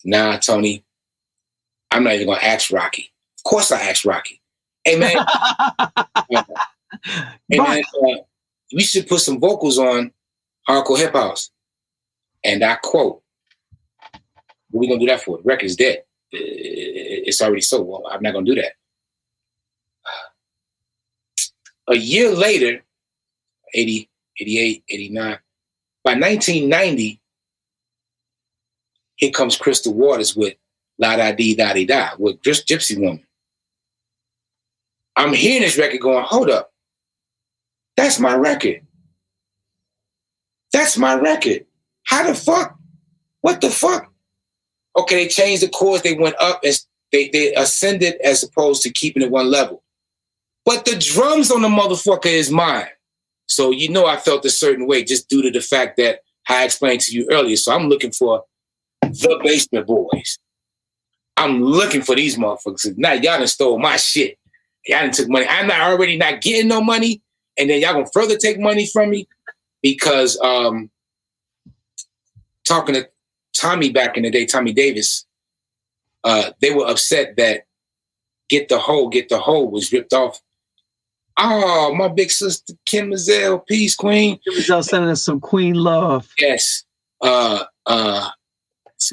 Nah, Tony, I'm not even gonna ask Rocky. Of course I asked Rocky. Hey man, we should put some vocals on Hardcore Hip House. And I quote, what are we gonna do that for? The record's dead. It's already sold. Well, I'm not gonna do that. A year later, 80, 88, 89, by 1990, here comes Crystal Waters with La Da Dee Da Dee Da with just Gypsy Woman. I'm hearing this record going, hold up. That's my record. That's my record. How the fuck? What the fuck? Okay, they changed the chords. They went up as they ascended as opposed to keeping it one level. But the drums on the motherfucker is mine. So you know I felt a certain way just due to the fact that I explained to you earlier. So I'm looking for the Basement Boys. I'm looking for these motherfuckers. Now y'all done stole my shit. Y'all done took money. I'm not already not getting no money. And then y'all gonna further take money from me because talking to Tommy back in the day, Tommy Davis, they were upset that Get the Hoe was ripped off. Oh, my big sister, Kim Mazel, peace, Queen. Kim Mazel sending us some Queen love. Yes. So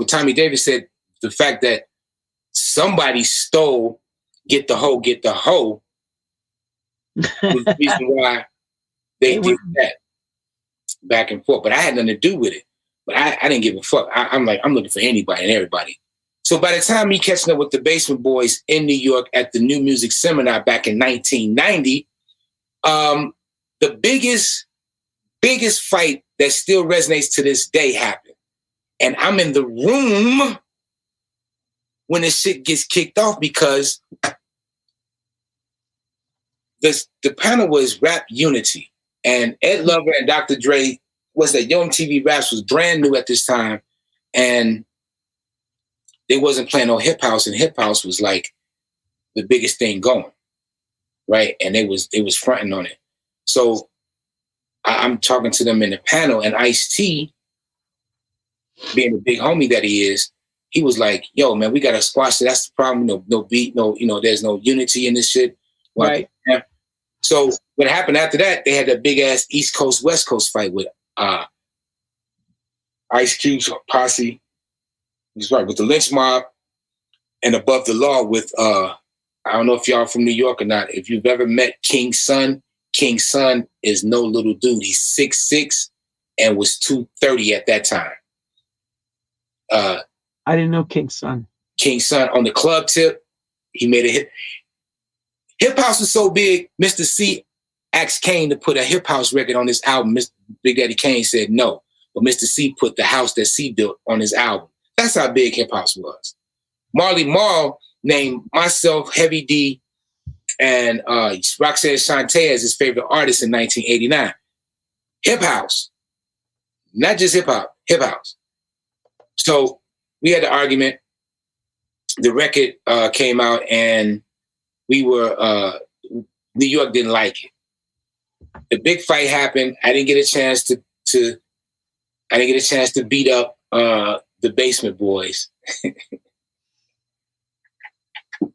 Tommy Davis said the fact that somebody stole Get the Hoe was the reason why they did that back and forth. But I had nothing to do with it. But I didn't give a fuck. I'm looking for anybody and everybody. So by the time me catching up with the Basement Boys in New York at the New Music Seminar back in 1990, the biggest fight that still resonates to this day happened. And I'm in the room when this shit gets kicked off because the panel was Rap Unity. And Ed Lover and Dr. Dre was that Yo MTV Raps was brand new at this time. And they wasn't playing on Hip House, and Hip House was like the biggest thing going, right? And they was fronting on it. So I'm talking to them in the panel, and Ice-T, being the big homie that he is, he was like, "Yo, man, we gotta squash it. That's the problem. No beat, there's no unity in this shit." Right. So what happened after that? They had that big ass East Coast West Coast fight with Ice Cube's posse. He's right with the Lynch Mob and Above the Law with I don't know if y'all from New York or not. If you've ever met King Son is no little dude. He's 6'6" and was 230 at that time. I didn't know King Son. King Son on the club tip, he made a hit. Hip House was so big, Mr. C asked Kane to put a Hip House record on his album. Big Daddy Kane said no, but Mr. C put the house that C built on his album. That's how big Hip House was. Marley Marl named myself, Heavy D, and Roxanne Shante as his favorite artist in 1989. Hip House. Not just hip hop, Hip House. So we had the argument. The record came out and we were, New York didn't like it. The big fight happened. I didn't get a chance to beat up the Basement Boys. I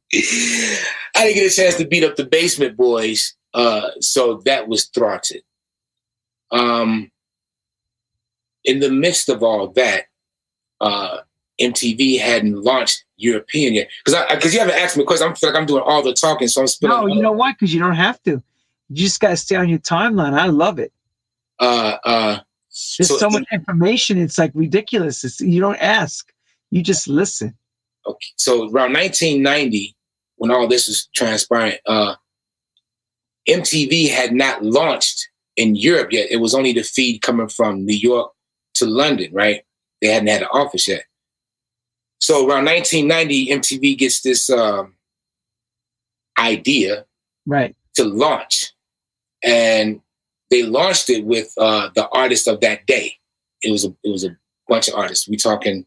didn't get a chance to beat up the Basement Boys, so that was thwarted. In the midst of all that, MTV hadn't launched European yet. Because you haven't asked me a question. I feel like I'm doing all the talking, so I'm spilling. No, you know why? Because you don't have to. You just got to stay on your timeline. I love it. There's so much information. It's like ridiculous. You don't ask. You just listen. Okay. So around 1990, when all this was transpiring, MTV had not launched in Europe yet. It was only the feed coming from New York to London, right? They hadn't had an office yet. So around 1990, MTV gets this idea to launch. And they launched it with the artists of that day. It was a bunch of artists. We talking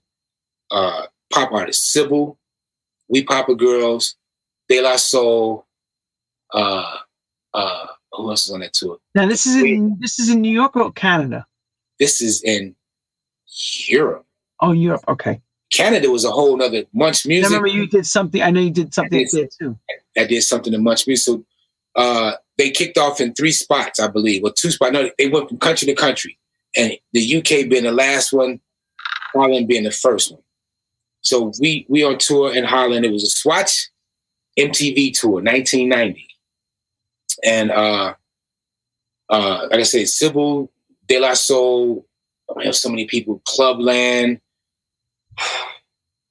pop artists: Sybil, We Papa Girls, De La Soul. Who else is on that tour? Now this is in New York or Canada? This is in Europe. Oh, Europe. Okay. Canada was a whole nother Munch I Music. remember you did something. I know you did something there too. I did something in Munch Music. So they kicked off in 3 spots, I believe, or 2 spots. No, they went from country to country. And the UK being the last one, Holland being the first one. So we on tour in Holland. It was a Swatch MTV tour, 1990. And like I said, Sybil, De La Soul, I have so many people, Clubland.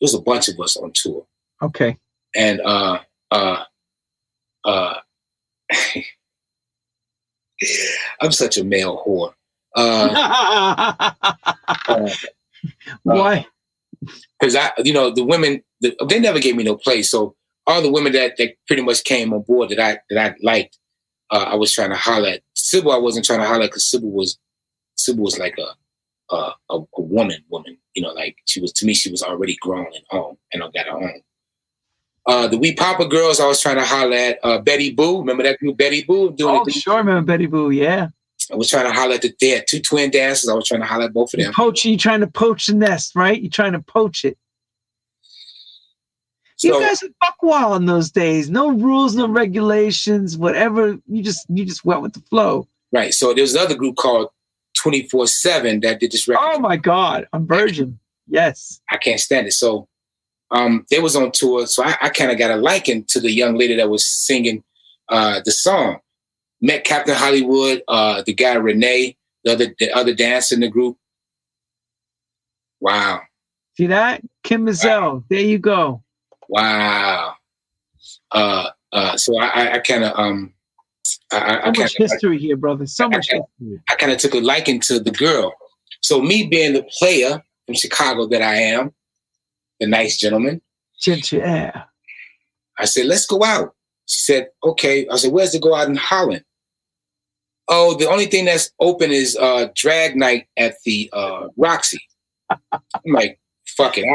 There's a bunch of us on tour. Okay. And I'm such a male whore. Why? Because the women, they never gave me no place. So all the women that pretty much came on board that I liked, I was trying to holler at. Sybil, I wasn't trying to holler because Sybil was like a woman. Like she was, to me, she was already grown and home, and I got her own. The Wee Papa girls, I was trying to holler at. Betty Boo, remember that group, Betty Boo? Sure, I remember Betty Boo. Yeah. I was trying to holler at they had 2 twin dancers. I was trying to holler at both of them. You're trying to poach the nest, right? You're trying to poach it. So, you guys were buck wild in those days. No rules, no regulations, whatever. You just went with the flow. Right. So there's another group called 24/7 that did this record. Oh my God, I'm virgin. Yes. I can't stand it. So they was on tour. So I kind of got a liking to the young lady that was singing the song. Met Captain Hollywood, the guy Renee, the other dancer in the group. Wow. See that? Kim Mazel. Wow. There you go. Wow. So I kind of so much history here, brother. So much history. I kind of took a liking to the girl. So me being the player from Chicago that I am, the nice gentleman. Yeah. I said, let's go out. She said, okay. I said, where's the go out in Holland? Oh, the only thing that's open is drag night at the Roxy. I'm like, fuck it.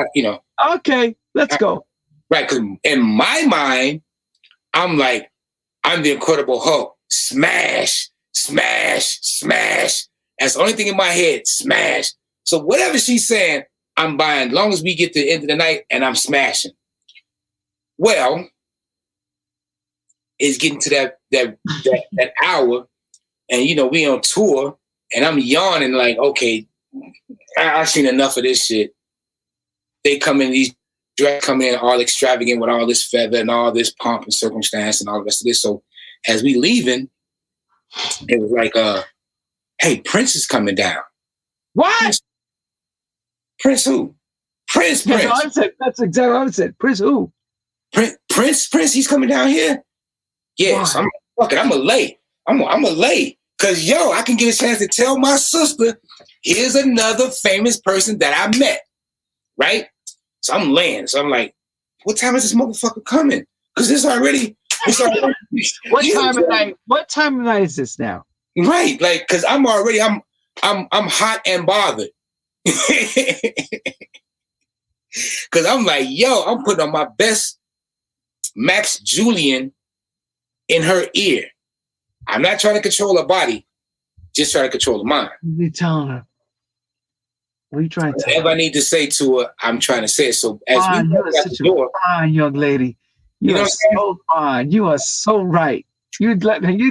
Okay, let's go. Right, because in my mind, I'm like, I'm the Incredible Hulk. Smash, smash, smash. That's the only thing in my head, smash. So whatever she's saying, I'm buying, as long as we get to the end of the night and I'm smashing. Well, it's getting to that hour, and we on tour, and I'm yawning like, okay, I've seen enough of this shit. They come in all extravagant with all this feather and all this pomp and circumstance and all the rest of this. So as we leaving, it was like, hey, Prince is coming down. What? Prince who? Prince. That's exactly what I said. Prince who? Prince, he's coming down here? Yes. I'm a lay. I'm a lay. Because, I can get a chance to tell my sister, here's another famous person that I met. Right? So I'm laying. So I'm like, what time is this motherfucker coming? Because it's already. What time of night is this now? Right. Like, because I'm hot and bothered. Because I'm like, I'm putting on my best Max Julian in her ear. I'm not trying to control her body, just trying to control her mind. What are you telling her? What are you trying to tell her? Whatever I need to say to her, I'm trying to say it. So as we you're such a fine young lady. You are so fine. You are so right. You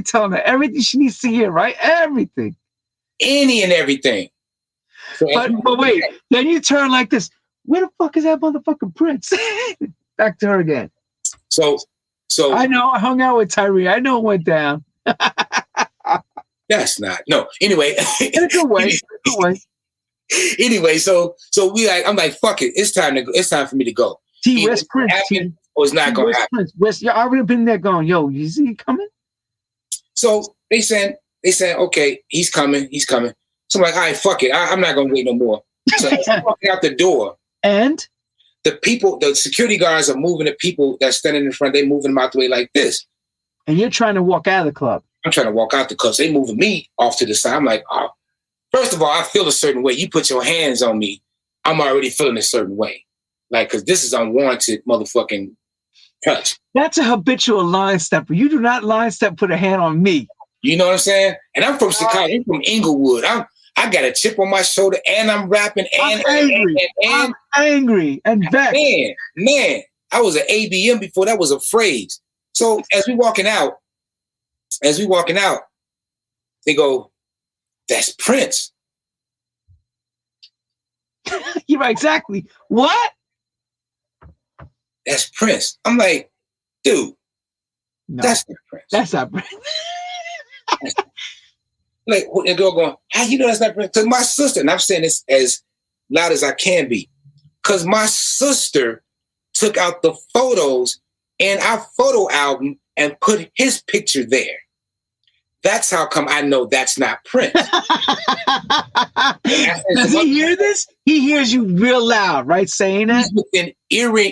telling her everything she needs to hear, right? Everything. Any and everything. So but wait, then you turn like this. Where the fuck is that motherfucking Prince? Back to her again. So I know I hung out with Tyree. I know it went down. That's not. No. Anyway. In a good way. Anyway, so I'm like, fuck it. It's time for me to go. West Prince. Or it's not going to happen. West, I already been there going, you see he coming? So they said, okay, he's coming. So I'm like, all right, fuck it. I'm not going to wait no more. So I'm walking out the door. And? The security guards are moving the people that's standing in front. They moving them out the way like this. And you're trying to walk out of the club. I'm trying to walk out the club. So they moving me off to the side. I'm like, oh. First of all, I feel a certain way. You put your hands on me, I'm already feeling a certain way. Like, because this is unwarranted motherfucking touch. That's a habitual line stepper. You do not line step, put a hand on me. You know what I'm saying? And I'm from Chicago. I'm from Inglewood. I got a chip on my shoulder, and I'm rapping, and I'm angry and vexed. Man, I was an ABM before that was a phrase. So as we walking out, they go, "That's Prince." You're right, exactly. What? That's Prince. I'm like, dude, no, that's not Prince. That's not Prince. Like, the girl going, how you know that's not Prince? Because my sister, and I'm saying this as loud as I can be, because my sister took out the photos in our photo album and put his picture there. That's how come I know that's not Prince. Does he hear this? He hears you real loud, right? Saying that? He's within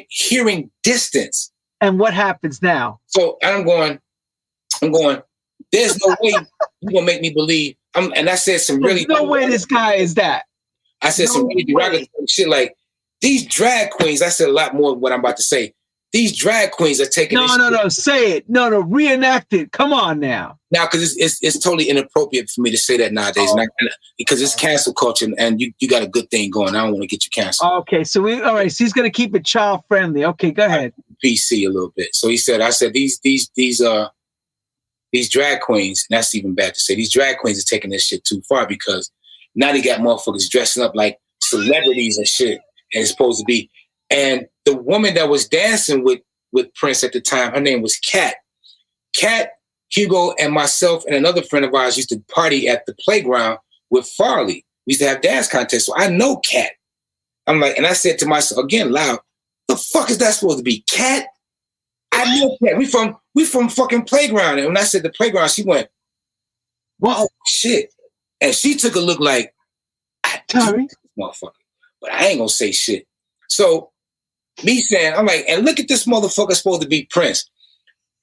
hearing distance. And what happens now? So I'm going, there's no way you're going to make me believe. And I said some really... There's no way this guy is that. I said some really derogatory shit like, these drag queens, I said a lot more than what I'm about to say. These drag queens are taking No, say it. No, reenact it. Come on now. Now, because it's totally inappropriate for me to say that nowadays, because it's cancel culture, and you got a good thing going. I don't want to get you canceled. Okay, so all right. So he's going to keep it child friendly. Okay, go ahead. PC a little bit. So I said these drag queens, and that's even bad to say. These drag queens are taking this shit too far because now they got motherfuckers dressing up like celebrities and shit, and it's supposed to be. And the woman that was dancing with Prince at the time, her name was Kat. Kat, Hugo, and myself and another friend of ours used to party at the playground with Farley. We used to have dance contests. So I know Kat. I'm like, and I said to myself, again, loud, the fuck is that supposed to be? Kat? I know Kat. We from fucking playground. And when I said the playground, she went, whoa, shit. And she took a look like, I Tyree, this motherfucker. But I ain't gonna say shit. So me saying, I'm like, and look at this motherfucker supposed to be Prince.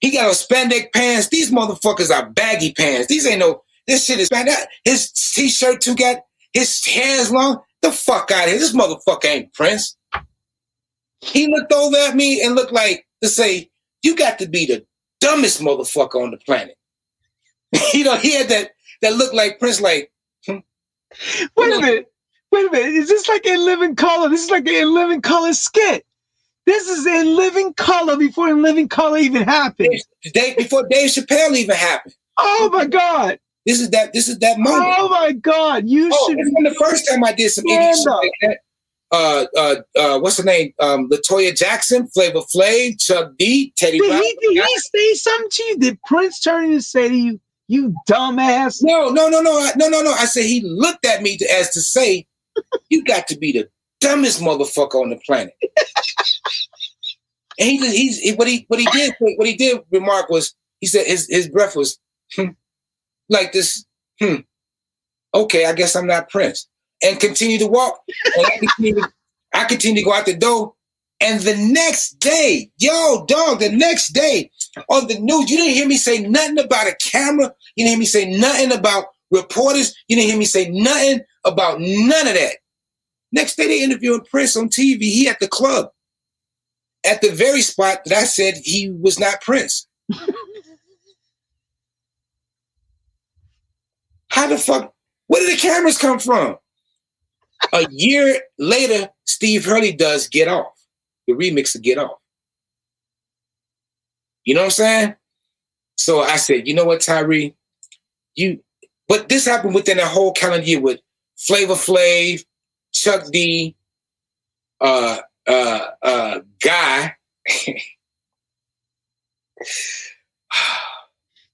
He got on spandex pants. These motherfuckers are baggy pants. This shit is bad. His t-shirt too got his hair's long. The fuck out of here. This motherfucker ain't Prince. He looked over at me and looked like to say, you got to be the dumbest motherfucker on the planet. He had that look like Prince, like, Wait a minute. Is this like In Living Color? This is like the In Living Color skit. This is In Living Color before In Living Color even happened. Before Dave Chappelle even happened. Oh my God. This is that moment. Oh my God. It's been the first time I did some idiot shit like that. What's her name? LaToya Jackson, Flavor Flav, Chuck D, Teddy Riley. Did he say something to you? Did Prince turn and say to you, you dumbass? No. I said he looked at me as to say, you got to be the dumbest motherfucker on the planet. And what he did remark was, he said his breath was like this. Okay, I guess I'm not Prince. And continue to walk. And I continue to go out the door. And the next day, the next day on the news, you didn't hear me say nothing about a camera. You didn't hear me say nothing about reporters. You didn't hear me say nothing about none of that. Next day, they interviewing Prince on TV. He at the club. At the very spot that I said he was not Prince. How the fuck? Where did the cameras come from? A year later, Steve Hurley does Get Off, the remix of Get Off. You know what I'm saying? So I said, you know what, Tyree? But this happened within a whole calendar year with Flavor Flav, Chuck D, Guy.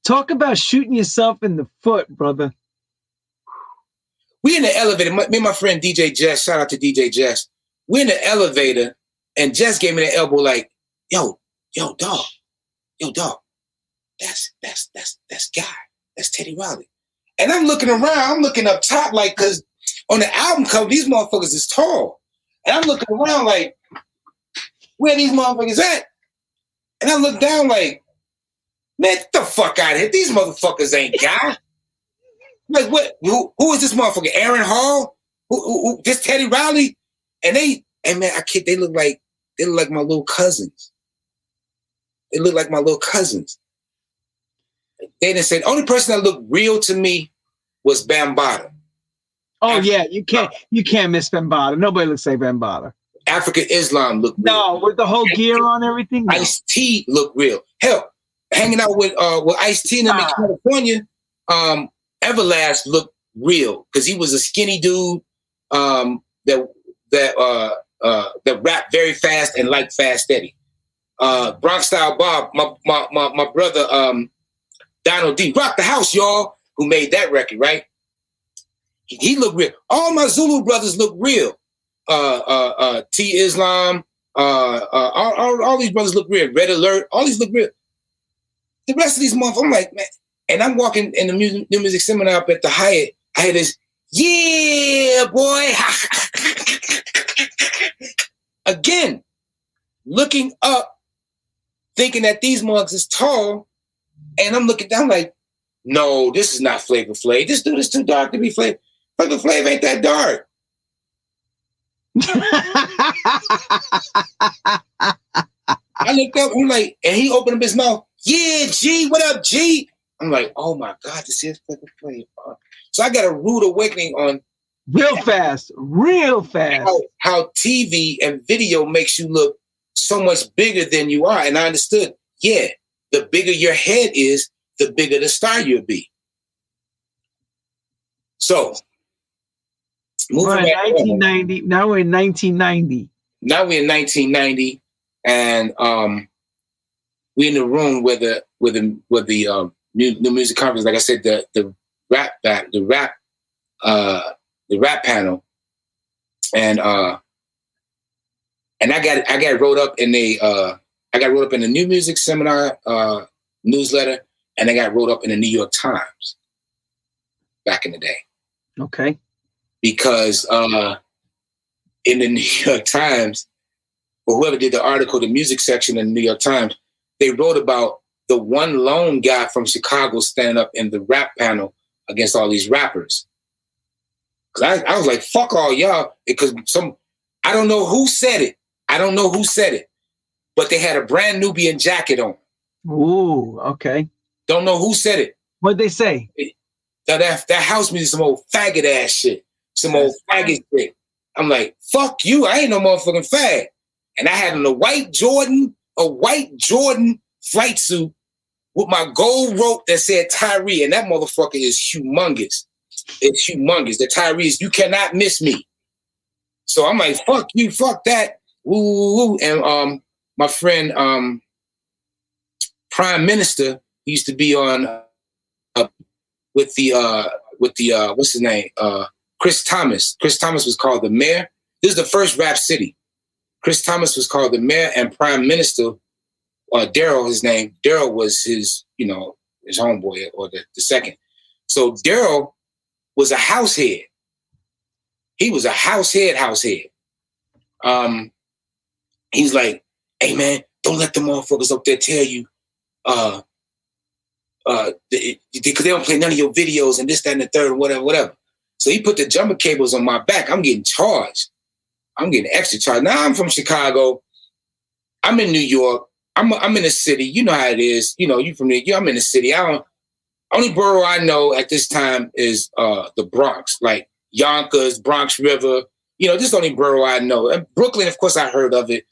Talk about shooting yourself in the foot, brother. We in the elevator. Me and my friend DJ Jess, shout out to DJ Jess. We're in the elevator, and Jess gave me the elbow like, yo, dog. That's Guy. That's Teddy Riley. And I'm looking around. I'm looking up top, like, because on the album cover, these motherfuckers is tall. And I'm looking around like, where these motherfuckers at? And I look down like, man, get the fuck out of here. These motherfuckers ain't Guy. Like, what? Who is this motherfucker? Aaron Hall? Who this Teddy Riley? And man, they look like my little cousins. They look like my little cousins. They didn't say the only person that looked real to me was Bambaataa. Oh yeah, you can't miss Bambaataa. Nobody looks like Bambaataa. African Islam looked real. No, with the whole gear on, everything. No. Ice-T looked real. Hell, hanging out with Ice-T in California, Everlast looked real because he was a skinny dude that rapped very fast and liked Fast Eddie. Bronx Style Bob, my brother Donald D. Rock the House, y'all, who made that record, right? He looked real. All my Zulu brothers look real. T Islam, all these brothers look real. Red Alert, all these look real. The rest of these motherfuckers, I'm like, man. And I'm walking in the new music seminar up at the Hyatt. I had this, yeah, boy. Again, looking up, thinking that these mugs is tall, and I'm looking down like, no, this is not Flavor Flav. This dude is too dark to be Flavor. Flavor Flav ain't that dark. I looked up, I'm like, and he opened up his mouth, yeah, G, what up, G? I'm like, oh my God, this is Flavor Flav. So I got a rude awakening on real fast. How TV and video makes you look so much bigger than you are. And I understood, yeah, the bigger your head is, the bigger the star you'll be. So, we're in 1990. Now we're in 1990. And we're in the room where the new music conference, like I said, the rap panel, and I got wrote up in the new music seminar newsletter, and I got wrote up in the New York Times back in the day. Okay. Because in the New York Times, or whoever did the article, the music section in the New York Times, they wrote about the one lone guy from Chicago standing up in the rap panel against all these rappers. Cause I was like, fuck all y'all, because I don't know who said it. But they had a brand Nubian jacket on. Ooh, okay. Don't know who said it. What'd they say? That house music, some old faggot ass shit. Some old faggot shit. I'm like, fuck you, I ain't no motherfucking fag. And I had on a white Jordan flight suit with my gold rope that said Tyree, and that motherfucker is humongous. It's humongous. The Tyree, you cannot miss me. So I'm like, fuck you, fuck that. Woo, woo, woo. And my friend Prime Minister used to be on with the what's his name? Chris Thomas. Chris Thomas was called the mayor. This is the first rap city. Chris Thomas was called the mayor, and Prime Minister, Daryl, his name, Daryl was his homeboy, or the second. So Daryl was a house head. He was a house head. He's like, hey man, don't let the motherfuckers up there tell you, because they don't play none of your videos and this, that, and the third, whatever. So he put the jumper cables on my back. I'm getting charged. I'm getting extra charged. Now I'm from Chicago. I'm in New York. I'm in the city. You know how it is. You from New York. I'm in the city. Only borough I know at this time is the Bronx, like Yonkers, Bronx River. This is the only borough I know. And Brooklyn, of course, I heard of it.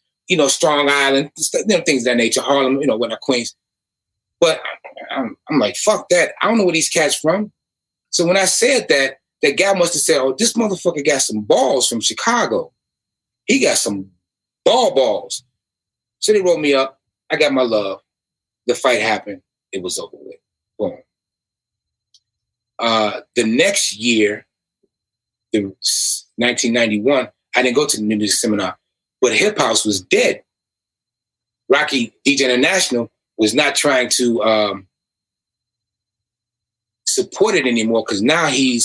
Strong Island, things of that nature. Harlem, Queens. But I'm like, fuck that. I don't know where these cats from. So when I said that guy must have said, oh, this motherfucker got some balls from Chicago. He got some balls. So they wrote me up. I got my love. The fight happened. It was over with. Boom. The next year, the 1991, I didn't go to the New Music Seminar, but Hip House was dead. Rocky DJ International was not trying to support it anymore, because now he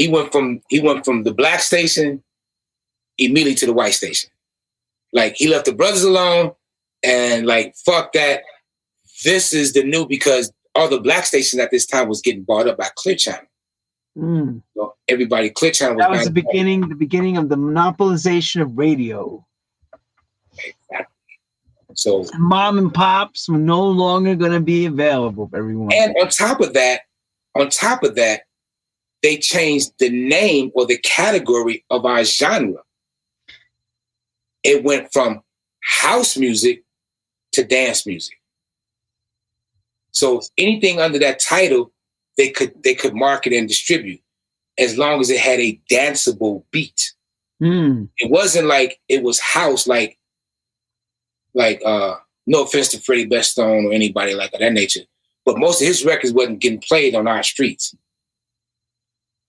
went from the black station immediately to the white station. Like, he left the brothers alone, and like, fuck that. This is the new, because all the black stations at this time was getting bought up by Clear Channel. So everybody, Clear Channel was. That was the beginning of the monopolization of radio. Exactly. So mom and pops were no longer going to be available for everyone. And on top of that, they changed the name or the category of our genre. It went from house music to dance music. So anything under that title, they could market and distribute as long as it had a danceable beat. It wasn't like it was house, like no offense to Freddie Bestone or anybody like that nature, but most of his records wasn't getting played on our streets.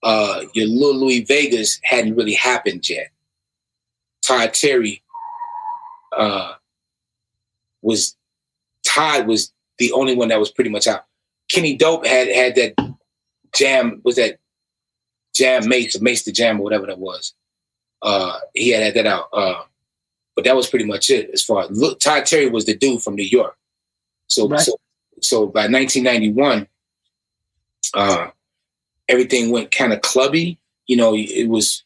Your Lil Louis Vegas hadn't really happened yet. Tyree was the only one that was pretty much out. Kenny Dope had that jam, was that Jam Mace the Jam or whatever that was. He had that out. But that was pretty much it as far as Tyree was the dude from New York. So right. So by 1991, everything went kind of clubby. You know, it was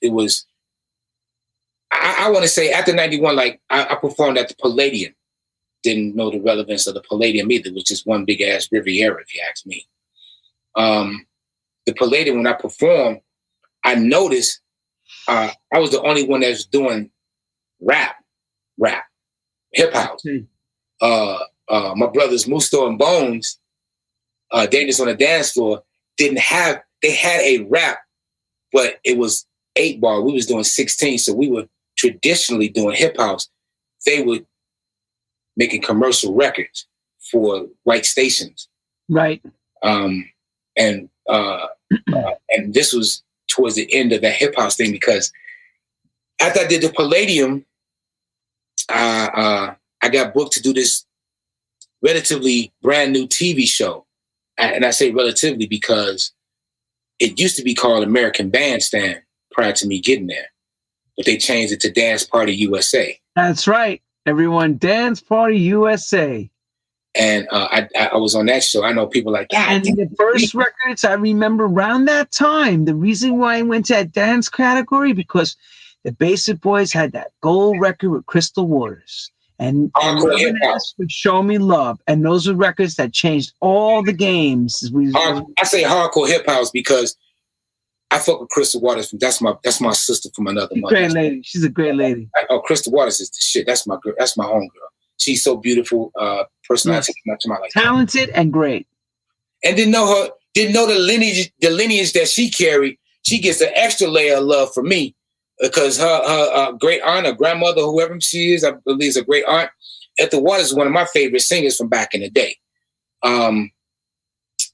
I want to say after 91, like I performed at the Palladium. Didn't know the relevance of the Palladium either, which is one big ass Riviera, if you ask me. The Palladium, when I performed, I noticed I was the only one that was doing rap, hip house. My brothers Musto and Bones, Dangerous on the Dance Floor, they had a rap, but it was 8-bar. We was doing 16, so we were traditionally doing hip house. They were making commercial records for white stations. Right. And this was towards the end of that hip house thing, because after I did the Palladium, I got booked to do this relatively brand new TV show. And I say relatively because it used to be called American Bandstand prior to me getting there, but they changed it to Dance Party USA. That's right. Everyone, Dance Party USA. And I was on that show. I know people like that. And the first records, I remember around that time, the reason why I went to that dance category, because the Basic Boys had that gold record with Crystal Waters. And Reminisces would Show Me Love. And those were records that changed all the games. I say hardcore hip house because I fuck with Crystal Waters. That's my sister from another mother. Great lady. She's a great lady. Crystal Waters is the shit. That's my girl. That's my homegirl. She's so beautiful, personality. Yes. Like talented and great. And didn't know the lineage that she carried. She gets an extra layer of love from me because her great aunt or grandmother, whoever she is, I believe is a great aunt. Ethel Waters is one of my favorite singers from back in the day.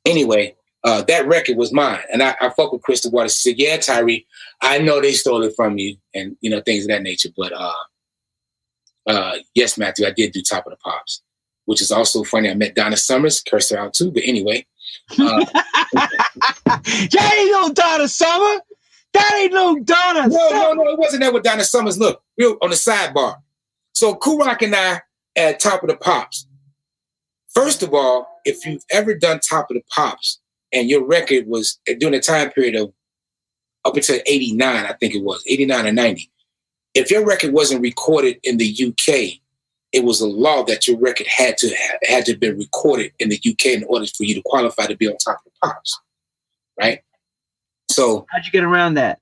Anyway. That record was mine. And I fuck with Crystal Waters. She said, yeah, Tyree, I know they stole it from you and, you know, things of that nature. But yes, Matthew, I did do Top of the Pops, which is also funny. I met Donna Summers, cursed her out too. But anyway. That ain't no Donna Summer. That ain't no Donna Summer. No, it wasn't that with Donna Summers. Look, real on the sidebar. So Kool Rock and I at Top of the Pops. First of all, if you've ever done Top of the Pops, and your record was during the time period of up until 89, I think it was, 89 or 90. If your record wasn't recorded in the UK, it was a law that your record had to have been recorded in the UK in order for you to qualify to be on Top of the Pops, right? So how'd you get around that?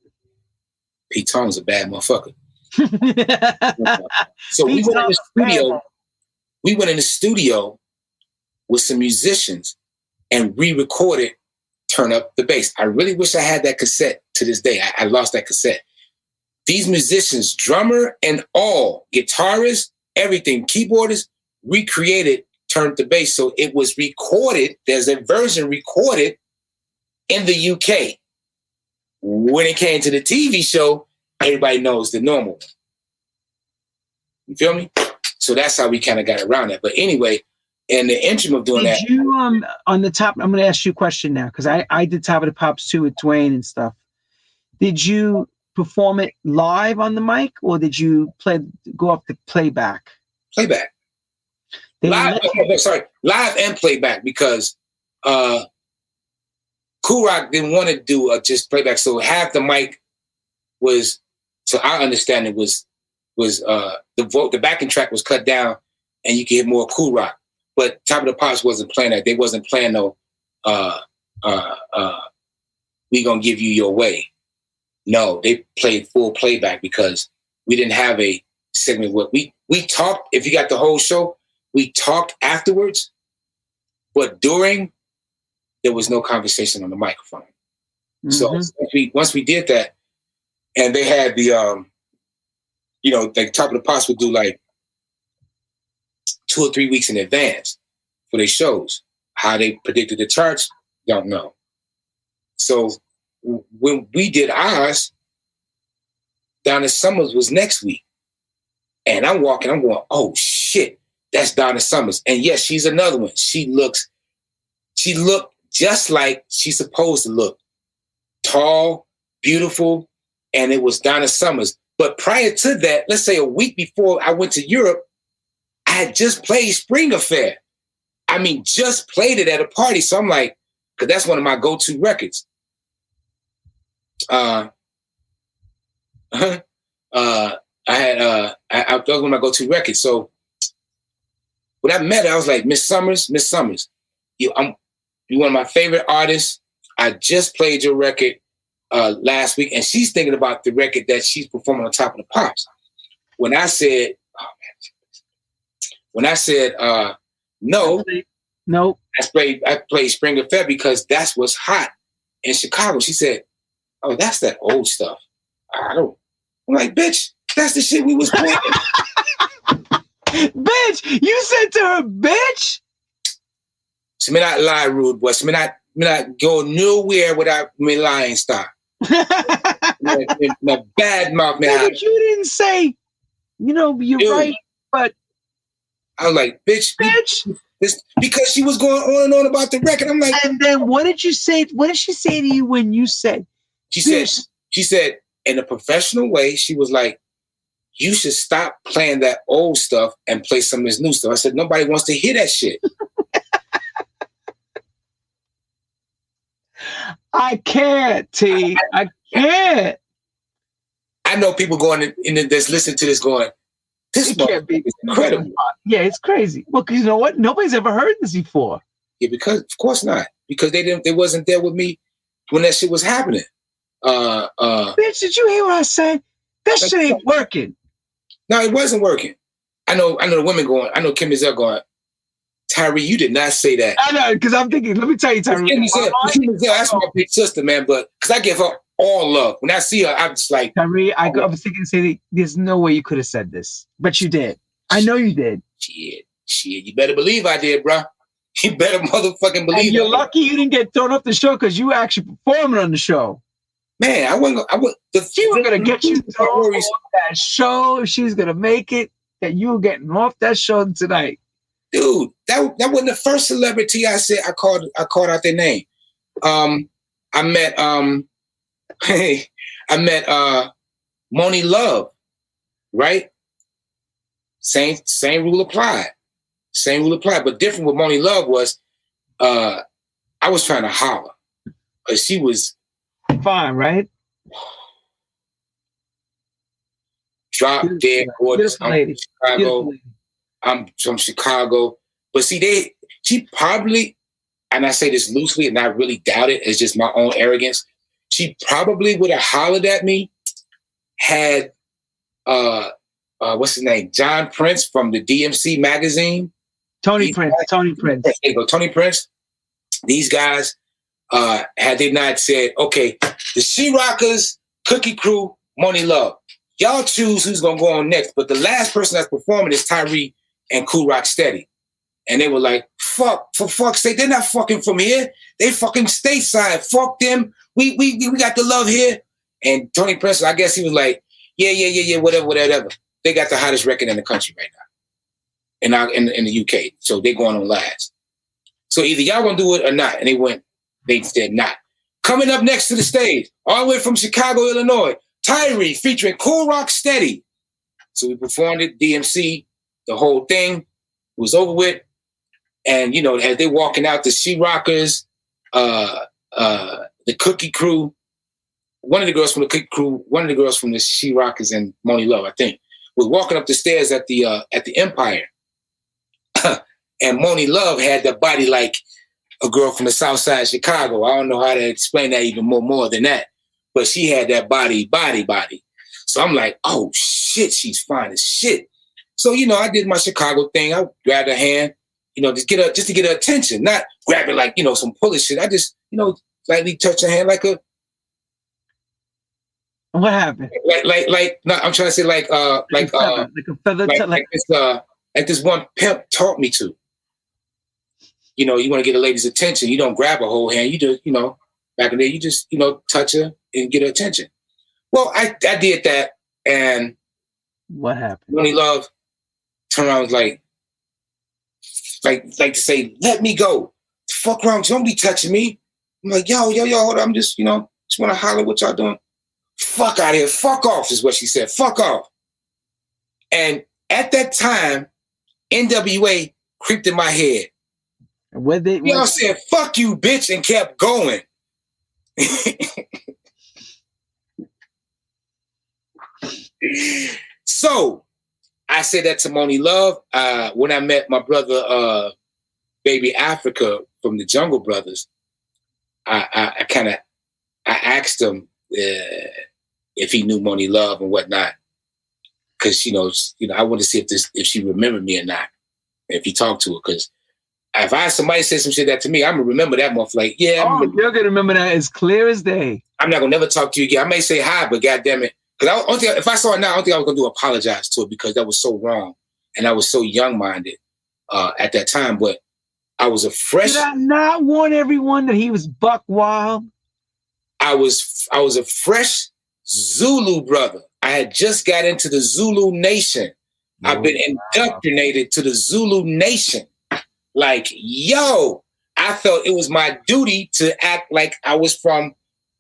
Pete Tong's a bad motherfucker. So we went in the studio with some musicians and re-recorded Turn Up the Bass. I really wish I had that cassette to this day. I lost that cassette. These musicians, drummer and all, guitarists, everything, keyboardists, recreated Turn Up the Bass. So it was recorded. There's a version recorded in the UK. When it came to the TV show, everybody knows the normal. You feel me? So that's how we kind of got around that. But anyway, in the interim of doing that. Did you, on the top, I'm going to ask you a question now, because I did Top of the Pops too with Dwayne and stuff. Did you perform it live on the mic, or did you go off the playback? Playback. Live and playback, because Kool Rock didn't want to do just playback, so half the mic was, to our understanding, was the backing track was cut down, and you could hear more Kool Rock. But Top of the Pops wasn't playing that. They wasn't playing no we gonna give you your way. No, they played full playback because we didn't have a segment where we talked. If you got the whole show, we talked afterwards, but during, there was no conversation on the microphone. Mm-hmm. So once we did that, and they had the like Top of the Pops would do like 2 or 3 weeks in advance for their shows. How they predicted the charts, don't know. So when we did ours, Donna Summers was next week. And I'm going, oh shit, that's Donna Summers. And yes, she's another one. She looked just like she's supposed to look. Tall, beautiful, and it was Donna Summers. But prior to that, let's say a week before I went to Europe, I had just played Spring Affair. I mean, just played it at a party. So I'm like, because that's one of my go-to records. That was one of my go-to records. So when I met her, I was like, Miss Summers, you're one of my favorite artists. I just played your record last week, and she's thinking about the record that she's performing on Top of the Pops. When I said, no, I played Spring Affair because that's what's hot in Chicago. She said, oh, that's that old stuff. I'm like, bitch, that's the shit we was playing. Bitch, you said to her, bitch. So me not lie, rude boy. So me not go nowhere without me lying stop. My bad mouth, man. But you didn't say, you're dude, right, but I was like, bitch. Because she was going on and on about the record. I'm like, and then what did you say? What did she say to you when you said? She said in a professional way, she was like, you should stop playing that old stuff and play some of this new stuff. I said, nobody wants to hear that shit. I can't, T. I can't. I know people going in that's listening to this going, this can't be incredible. Yeah, it's crazy. Well, because you know what? Nobody's ever heard this before. Yeah, because of course not. Because they wasn't there with me when that shit was happening. Bitch, did you hear what I said? That shit ain't working. No, it wasn't working. I know the women going, I know Kim Mizell going, Tyree, you did not say that. I know, because I'm thinking, let me tell you, Tyree. Kim Mizell, that's my big sister, man, but because I give her all love. When I see her, I'm just like... Tyree, I was thinking, say, there's no way you could have said this, but you did. I know you did. Shit, you better believe I did, bro. You better motherfucking believe and you're lucky you didn't get thrown off the show because you were actually performing on the show. Man, she was gonna get you thrown off that show. She was gonna make it that you were getting off that show tonight. Dude, that wasn't the first celebrity I said I called out their name. I met Moni Love, right? Same rule applied. But different with Moni Love was I was trying to holler. But she was fine, right? Drop dead gorgeous. I'm from Chicago. I'm from Chicago. But see, she probably, and I say this loosely and I really doubt it, it's just my own arrogance. She probably would have hollered at me had what's his name? John Prince from the DMC magazine. Tony Prince. There you go, Tony Prince. These guys, had they not said, okay, the She-Rockers, Cookie Crew, Moni Love. Y'all choose who's gonna go on next. But the last person that's performing is Tyree and Cool Rock Steady. And they were like, fuck, for fuck's sake, they're not fucking from here. They fucking stateside. Fuck them. We got the love here. And Tony Prince, I guess he was like, yeah, whatever. They got the hottest record in the country right now. In the UK. So they're going on last. So either y'all gonna do it or not. And they said not. Coming up next to the stage, all the way from Chicago, Illinois, Tyree featuring Cool Rock Steady. So we performed it, DMC, the whole thing was over with. And, as they walking out, the She-Rockers, the Cookie Crew, one of the girls from the Cookie Crew, one of the girls from the She-Rockers and Moni Love, I think, was walking up the stairs at the Empire. And Moni Love had the body like a girl from the South Side of Chicago. I don't know how to explain that even more than that, but she had that body. So I'm like, oh shit, she's fine as shit. So, you know, I did my Chicago thing. I grabbed her hand, you know, just to get her attention, not grab it like, you know, some pulling shit. I just, you know, lightly touch her hand like a. What happened? Like. No, I'm trying to say like a feather, like this one pimp taught me to. You know, you want to get a lady's attention. You don't grab her whole hand. You just, you know, back in there, you just, you know, touch her and get her attention. Well, I did that, and what happened? Money Love turned around like to say, "Let me go. Fuck around, don't be touching me." I'm like, yo, hold on. I'm just, you know, just want to holler what y'all doing. Fuck out of here. Fuck off is what she said. Fuck off. And at that time, NWA creeped in my head. Y'all said, fuck you, bitch, and kept going. So I said that to Money Love. When I met my brother, Baby Africa from the Jungle Brothers, I asked him if he knew Money Love and whatnot, because you know I wanted to see if she remembered me or not, if he talked to her. Because if somebody said some shit that to me, I'm gonna remember that motherfucker. Like, yeah, you're gonna remember that as clear as day. I'm not gonna never talk to you again. I may say hi, but goddamn it, because if I saw it now, I don't think I was gonna do apologize to it, because that was so wrong, and I was so young-minded at that time. But I was a fresh. Did I not warn everyone that he was buck wild? I was a fresh Zulu brother. I had just got into the Zulu Nation. I've been indoctrinated to the Zulu Nation. Like, yo, I felt it was my duty to act like I was from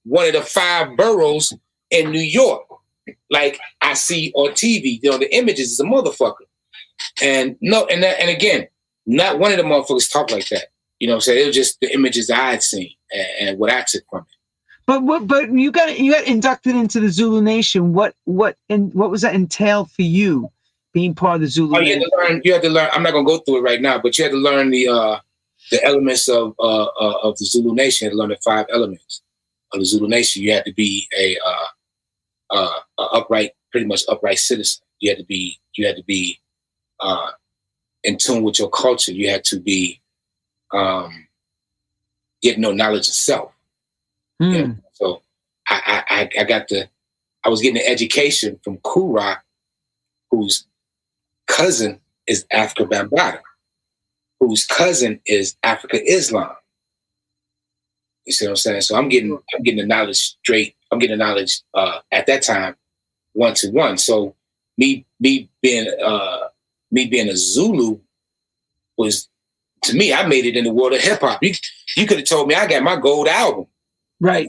one of the 5 boroughs in New York. Like I see on TV, you know, the images is a motherfucker. And again, not one of the motherfuckers talk like that. You know what I'm saying? It was just the images I had seen and what I took from it. But you got inducted into the Zulu Nation. What was that entail for you, being part of the Zulu Nation? You had to learn. I'm not gonna go through it right now, but you had to learn the elements of the Zulu Nation. You had to learn the 5 elements of the Zulu Nation. You had to be a upright, pretty much upright citizen. You had to be in tune with your culture. You had to be get no knowledge of self. Yeah. So I was getting an education from Kool Rock, whose cousin is Africa Bambaataa, whose cousin is Africa Islam. You see what I'm saying? So I'm getting the knowledge straight. I'm getting the knowledge at that time 1-to-1. So me being a Zulu was, to me, I made it in the world of hip hop. You could have told me I got my gold album. Right.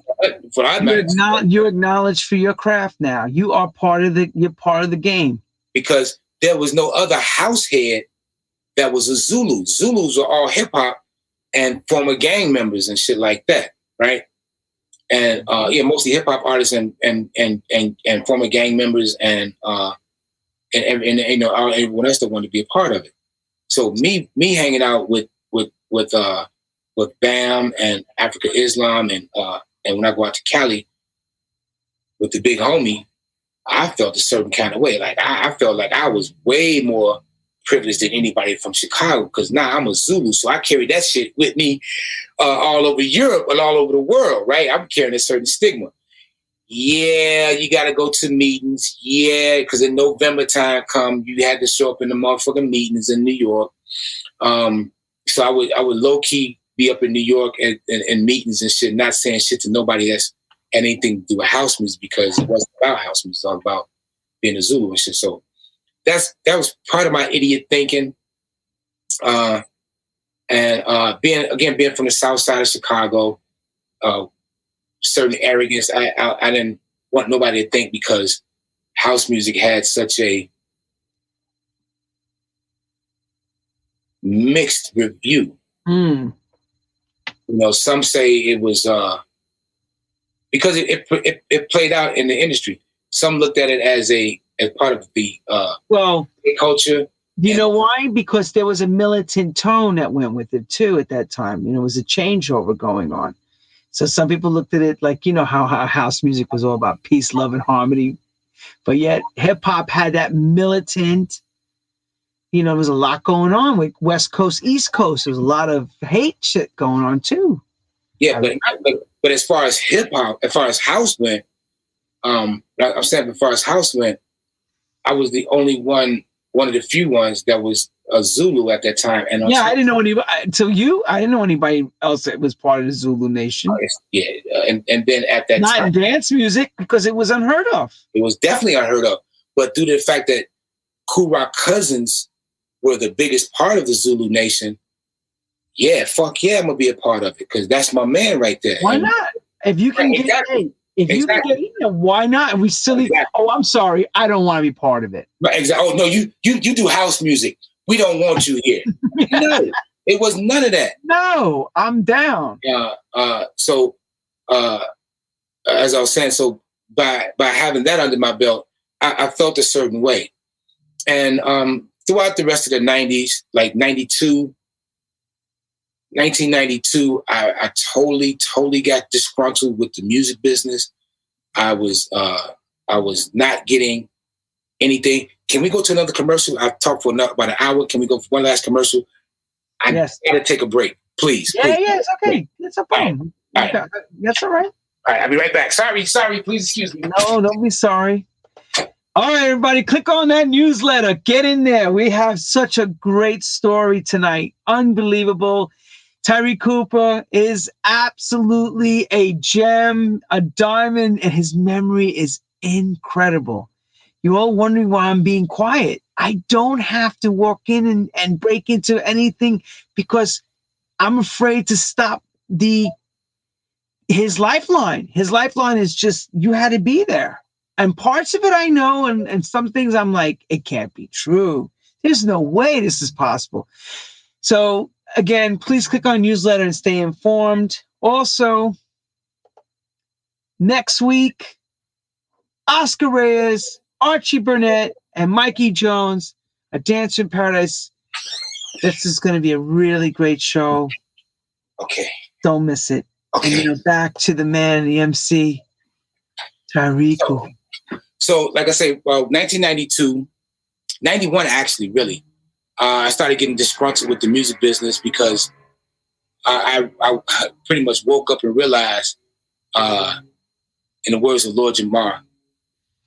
You're acknowledged for your craft now. You're part of the game. Because there was no other house head that was a Zulu. Zulus are all hip hop and former gang members and shit like that, right? And mostly hip hop artists and former gang members and you know, everyone else that wanted to be a part of it. So me hanging out with BAM and Africa Islam and when I go out to Cali with the big homie, I felt a certain kind of way. Like I felt like I was way more privileged than anybody from Chicago, because now I'm a Zulu, so I carry that shit with me all over Europe and all over the world, right? I'm carrying a certain stigma. Yeah, you got to go to meetings. Yeah, because in November time come, you had to show up in the motherfucking meetings in New York. So I would low key be up in New York and meetings and shit, not saying shit to nobody that's had anything to do with house music, because it wasn't about house music. It was all about being a Zulu and shit. So that was part of my idiot thinking. And being from the South Side of Chicago, certain arrogance. I didn't want nobody to think, because house music had such a mixed review. You know, some say it was because it played out in the industry. Some looked at it as part of the culture. You know why? Because there was a militant tone that went with it too at that time. It was a changeover going on. So some people looked at it like, how house music was all about peace, love, and harmony. But yet hip hop had that militant, there was a lot going on with West Coast, East Coast. There was a lot of hate shit going on too. Yeah, but as far as hip hop, as far as house went, I'm saying as far as house went, I was the only one of the few ones that was a Zulu at that time. And I didn't know anybody. I didn't know anybody else that was part of the Zulu Nation. And then at that time, not dance music, because it was unheard of. It was definitely unheard of. But due to the fact that Cool Rock Cousins were the biggest part of the Zulu Nation, I'm gonna be a part of it because that's my man right there. Why not? If you can get it. If you can get in there, why not? And we still need. Oh, I'm sorry, I don't want to be part of it. Right? Exactly. Oh no, you do house music. We don't want you here. No, it was none of that. No, I'm down. So as I was saying, so by having that under my belt, I felt a certain way, and throughout the rest of the '90s, like 1992, I totally got disgruntled with the music business. I was not getting anything. Can we go to another commercial? I've talked for about an hour. Can we go for one last commercial? I gotta take a break, please. Yeah, it's okay. It's a problem. All right. That's all right. All right, I'll be right back. Sorry. Please excuse me. No, don't be sorry. All right, everybody, click on that newsletter. Get in there. We have such a great story tonight. Unbelievable. Tyree Cooper is absolutely a gem, a diamond, and his memory is incredible. You're all wondering why I'm being quiet. I don't have to walk in and break into anything because I'm afraid to stop his lifeline. His lifeline is just, you had to be there. And parts of it I know, and some things I'm like, it can't be true. There's no way this is possible. So again, please click on newsletter and stay informed. Also, next week, Oscar Reyes, Archie Burnett, and Mikey Jones, A Dancer in Paradise. This is going to be a really great show. Okay. Don't miss it. Okay. And back to the man, the MC, Tyree Cooper. So, like I say, 1992, 91 actually, really. I started getting disgruntled with the music business because I pretty much woke up and realized, in the words of Lord Jamar,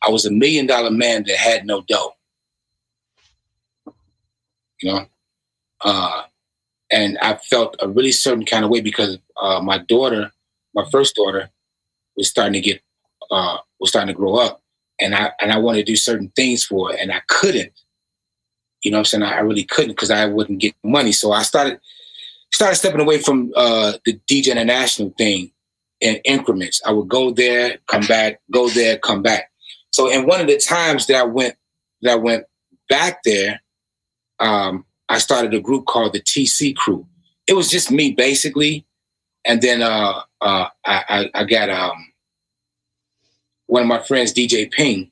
I was $1 million man that had no dough. And I felt a really certain kind of way because my first daughter, was starting to grow up, and I wanted to do certain things for her, and I couldn't. You know what I'm saying? I really couldn't because I wouldn't get money. So I started stepping away from the DJ International thing in increments. I would go there, come back, go there, come back. So, and one of the times that I went back there, I started a group called the TC Crew. It was just me basically, and then I got one of my friends, DJ Ping,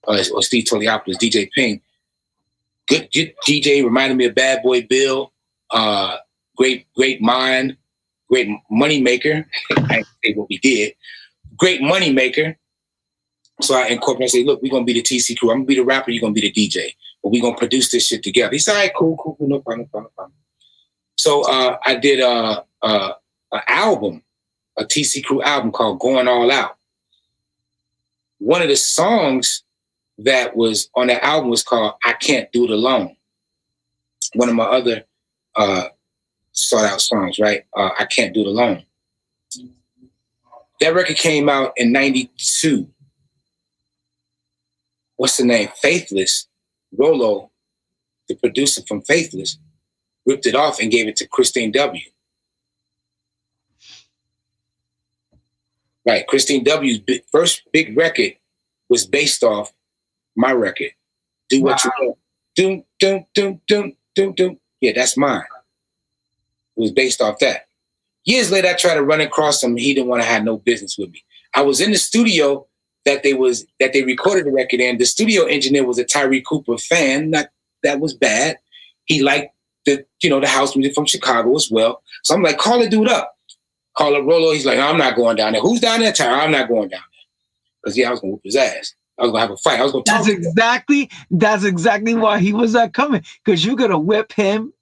or Steve Toliopoulos, DJ Ping. Good DJ, reminded me of Bad Boy Bill. Great mind, great money maker. I didn't say what we did. Great money maker. So I incorporated. I say, look, we're gonna be the TC Crew. I'm gonna be the rapper. You're gonna be the DJ. But we're gonna produce this shit together. He said, all right, cool, no problem. So I did an album, a TC Crew album called Going All Out. One of the songs that was on that album was called I Can't Do It Alone. One of my other sought out songs, right? I Can't Do It Alone. That record came out in 92. What's the name? Faithless. Rolo, the producer from Faithless, ripped it off and gave it to Christine W. Right. Christine W's first big record was based off my record. Do what you want. Doom. Yeah, that's mine. It was based off that. Years later, I tried to run across him. He didn't want to have no business with me. I was in the studio that they recorded the record in. The studio engineer was a Tyree Cooper fan, not that was bad. He liked the house music from Chicago as well. So I'm like, call the dude up. Call up Rolo. He's like, no, I'm not going down there. Who's down there, Tyree? I'm not going down there. Because I was going to whoop his ass. I was going to have a fight. I was going to talk That's exactly why he was not coming. Because you're going to whip him.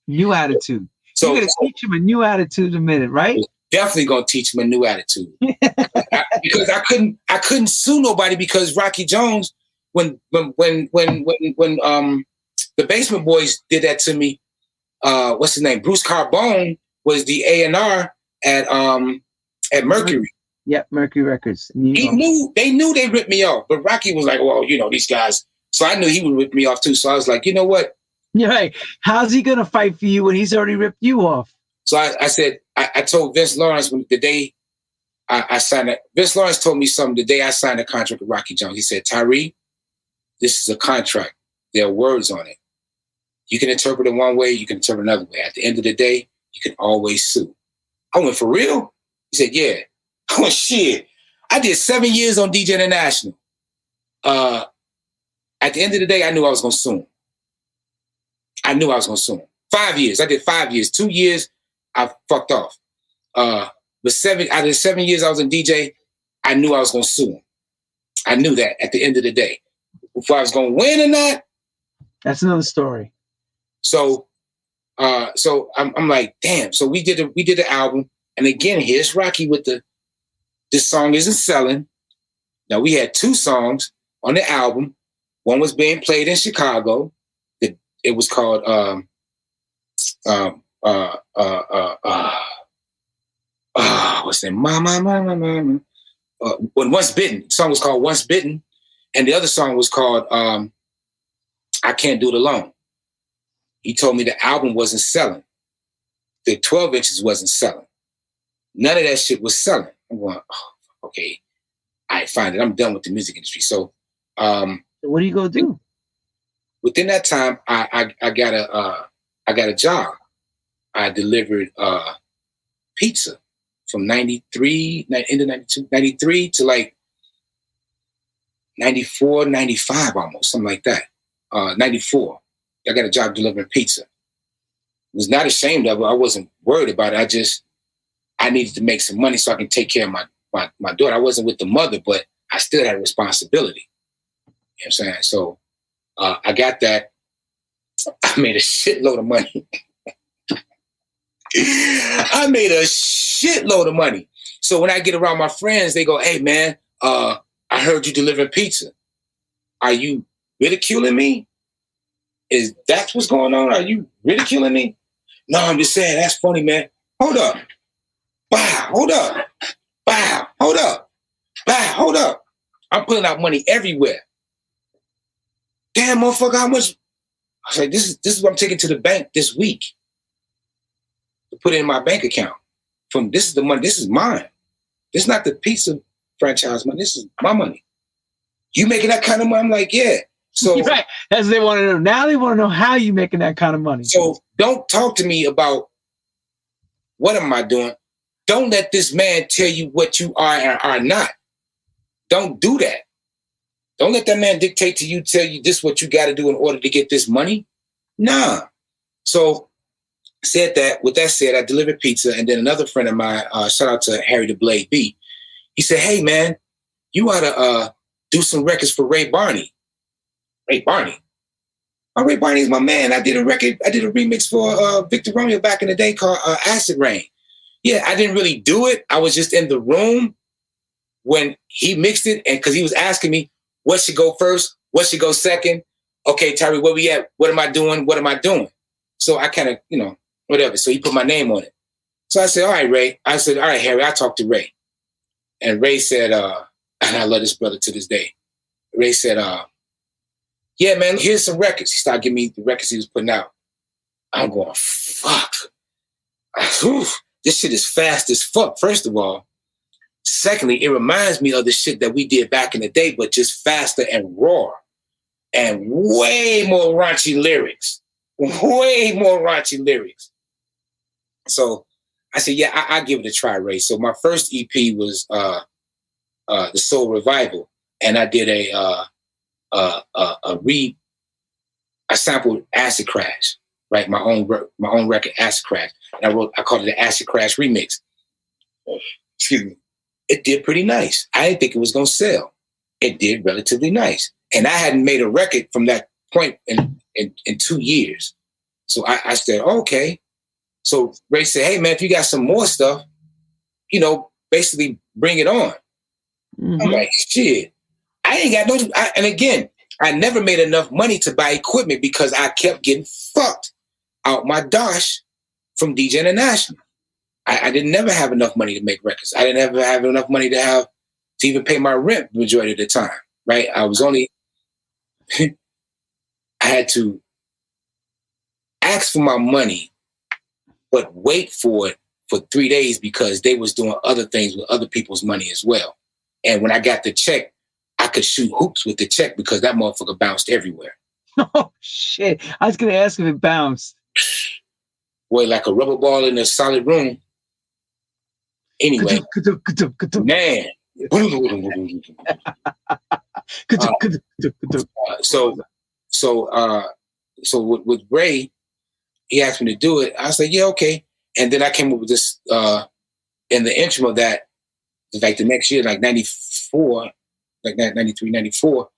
New attitude. So you're going to teach him a new attitude in a minute, right? Definitely going to teach him a new attitude. Because I couldn't sue nobody because Rocky Jones, when the Basement Boys did that to me, what's his name? Bruce Carbone was the A&R at Mercury. Yep, Mercury Records. They knew they ripped me off, but Rocky was like, well, these guys. So I knew he would rip me off too. So I was like, you know what? You're right. How's he gonna fight for you when he's already ripped you off? So I said, I told Vince Lawrence the day I signed it. Vince Lawrence told me something the day I signed a contract with Rocky Jones. He said, Tyree, this is a contract. There are words on it. You can interpret it one way, you can interpret it another way. At the end of the day, you can always sue. I went, for real? He said, yeah. I went, shit. I did 7 years on DJ International. At the end of the day, I knew I was going to sue him. I knew I was going to sue him. 5 years. I did 5 years. 2 years, I fucked off. But out of the 7 years I was in DJ, I knew I was going to sue him. I knew that at the end of the day. If I was going to win or not, that's another story. So I'm like, damn. So we did the album, and again, here's Rocky with this song isn't selling. Now we had 2 songs on the album. One was being played in Chicago. It was called what's the name? Mama. When Once Bitten. The song was called Once Bitten, and the other song was called I Can't Do It Alone. He told me the album wasn't selling. The 12 inches wasn't selling. None of that shit was selling. I'm going, oh, okay, I find it. I'm done with the music industry. So what are you gonna do? Within that time, I got a job. I delivered pizza from 93, end of 92, 93 to like 94, 95 almost, something like that. 94. I got a job delivering pizza. Was not ashamed of it. I wasn't worried about it. I needed to make some money so I can take care of my daughter. I wasn't with the mother, but I still had a responsibility. You know what I'm saying? So I got that. I made a shitload of money. I made a shitload of money. So when I get around my friends, they go, hey, man, I heard you delivering pizza. Are you ridiculing me? Is that what's going on? Are you ridiculing me? No, I'm just saying, that's funny, man. Hold up. Wow, hold up. Wow, hold up. Wow, hold up. I'm putting out money everywhere. Damn, motherfucker, how much? I was like, this is what I'm taking to the bank this week to put it in my bank account. This is the money. This is mine. This is not the pizza franchise money. This is my money. You making that kind of money? I'm like, yeah. So right. As they want to know. Now they want to know how you making that kind of money. So don't talk to me about what am I doing. Don't let this man tell you what you are and are not. Don't do that. Don't let that man dictate to you, tell you this is what you got to do in order to get this money. Nah. So said that. With that said, I delivered pizza, and then another friend of mine, shout out to Harry the Blade B, he said, hey man, you ought to do some records for Ray Barney. Ray Barney. Oh, Ray Barney is my man. I did a remix for Victor Romeo back in the day called Acid Rain. Yeah, I didn't really do it. I was just in the room when he mixed it, and because he was asking me, what should go first? What should go second? Okay, Tyree, where we at? What am I doing? What am I doing? So I kind of, whatever. So he put my name on it. So I said, all right, Ray. I said, all right, Harry, I'll talk to Ray. And Ray said, and I love this brother to this day. Ray said, yeah, man, here's some records. He started giving me the records he was putting out. I'm going, fuck. This shit is fast as fuck, first of all. Secondly, it reminds me of the shit that we did back in the day, but just faster and raw. And way more raunchy lyrics. Way more raunchy lyrics. So I said, yeah, I'll give it a try, Ray. So my first EP was The Soul Revival. And I did a I sampled Acid Crash, right? My own record, Acid Crash. And I called it the Acid Crash Remix. Excuse me. It did pretty nice. I didn't think it was going to sell. It did relatively nice. And I hadn't made a record from that point in 2 years. So I said, okay. So Ray said, hey, man, if you got some more stuff, basically bring it on. Mm-hmm. I'm like, shit, I ain't got no... and again, I never made enough money to buy equipment because I kept getting fucked out my dosh from DJ International. I didn't never have enough money to make records. I didn't ever have enough money to even pay my rent the majority of the time, right? I was only... I had to ask for my money, but wait for it for 3 days because they was doing other things with other people's money as well. And when I got the check, I could shoot hoops with the check because that motherfucker bounced everywhere. Oh, shit. I was going to ask if it bounced. Boy, like a rubber ball in a solid room. Anyway, man. So with Ray, he asked me to do it. I was like, yeah, okay. And then I came up with this in the interim of that, like the next year, like 94, like 93, 94,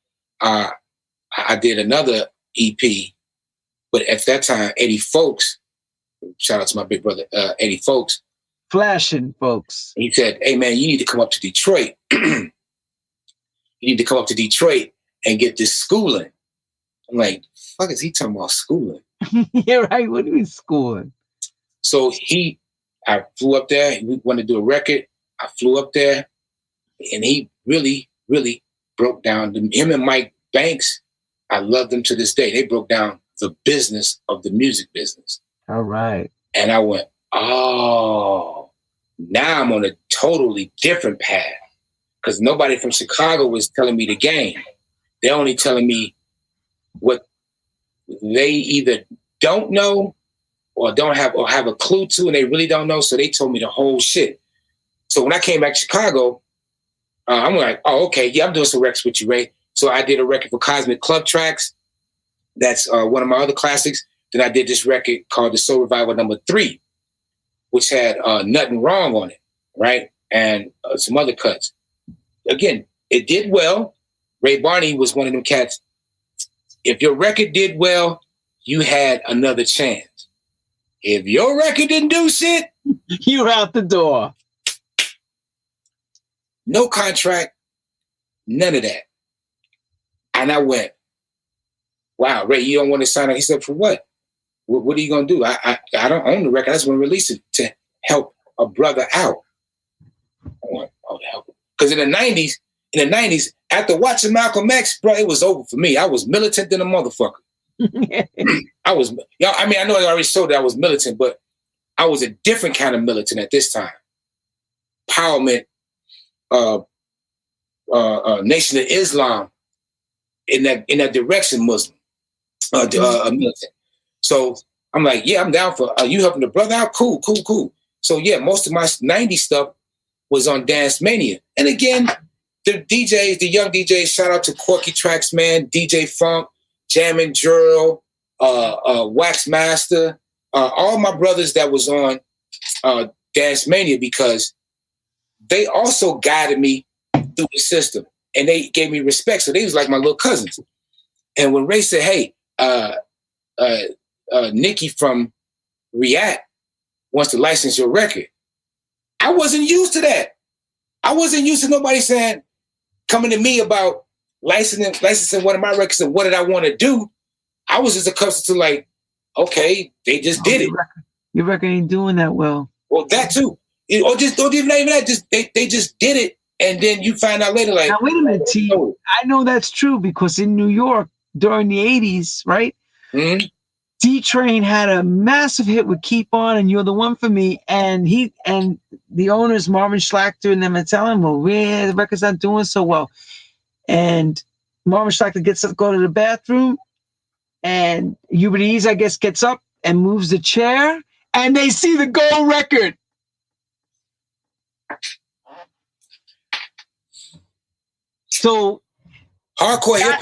I did another EP. But at that time, Eddie Folks, shout out to my big brother, Eddie Folks. Flashing folks. He said, hey, man, you need to come up to Detroit. You need to come up to Detroit and get this schooling. I'm like, fuck is he talking about schooling? Yeah, right. What do you mean schooling? So I flew up there. We wanted to do a record. I flew up there, and he really, really broke down. Him and Mike Banks, I love them to this day. They broke down the business of the music business. All right. And I went, oh, now I'm on a totally different path. Because nobody from Chicago was telling me the game. They're only telling me what they either don't know or have a clue to, and they really don't know. So they told me the whole shit. So when I came back to Chicago, I'm like, oh, okay, yeah, I'm doing some records with you, Ray. So I did a record for Cosmic Club Tracks. That's one of my other classics. Then I did this record called The Soul Revival No. 3, which had Nothing Wrong on it, right? And some other cuts. Again, it did well. Ray Barney was one of them cats. If your record did well, you had another chance. If your record didn't do shit, you're out the door. No contract, none of that. And I went, wow, Ray, you don't want to sign up? He said, for what? What are you going to do? I don't own the record. I just want to release it to help a brother out. I want to help him. Because in the 90s, after watching Malcolm X, bro, it was over for me. I was militant than a motherfucker. I know I already showed that I was militant, but I was a different kind of militant at this time. Empowerment, Nation of Islam, in that direction, Muslim, militant. So I'm like, yeah, I'm down for you helping the brother out. Cool. So yeah, most of my 90s stuff was on Dance Mania. And again, the young DJs, shout out to Corky Tracks, man, DJ Funk, Jammin' Drill, Wax Master, all my brothers that was on Dance Mania, because they also guided me through the system and they gave me respect. So they was like my little cousins. And when Ray said, hey, Nikki from React wants to license your record, I wasn't used to that. I wasn't used to nobody coming to me about licensing one of my records and what did I want to do. I was just accustomed to like, okay, they just did it. Your record ain't doing that well. Well, that too. Or just don't even that. Just they just did it, and then you find out later like, now wait a minute, T. I know that's true because in New York during the 80s, right? Mm-hmm. D-Train had a massive hit with Keep On and You're the One for Me, and the owners, Marvin Schlachter and them, are telling him, well, the record's not doing so well. And Marvin Schlachter gets up, go to the bathroom, and Hubert Ease, I guess, gets up and moves the chair, and they see the gold record. So hardcore hip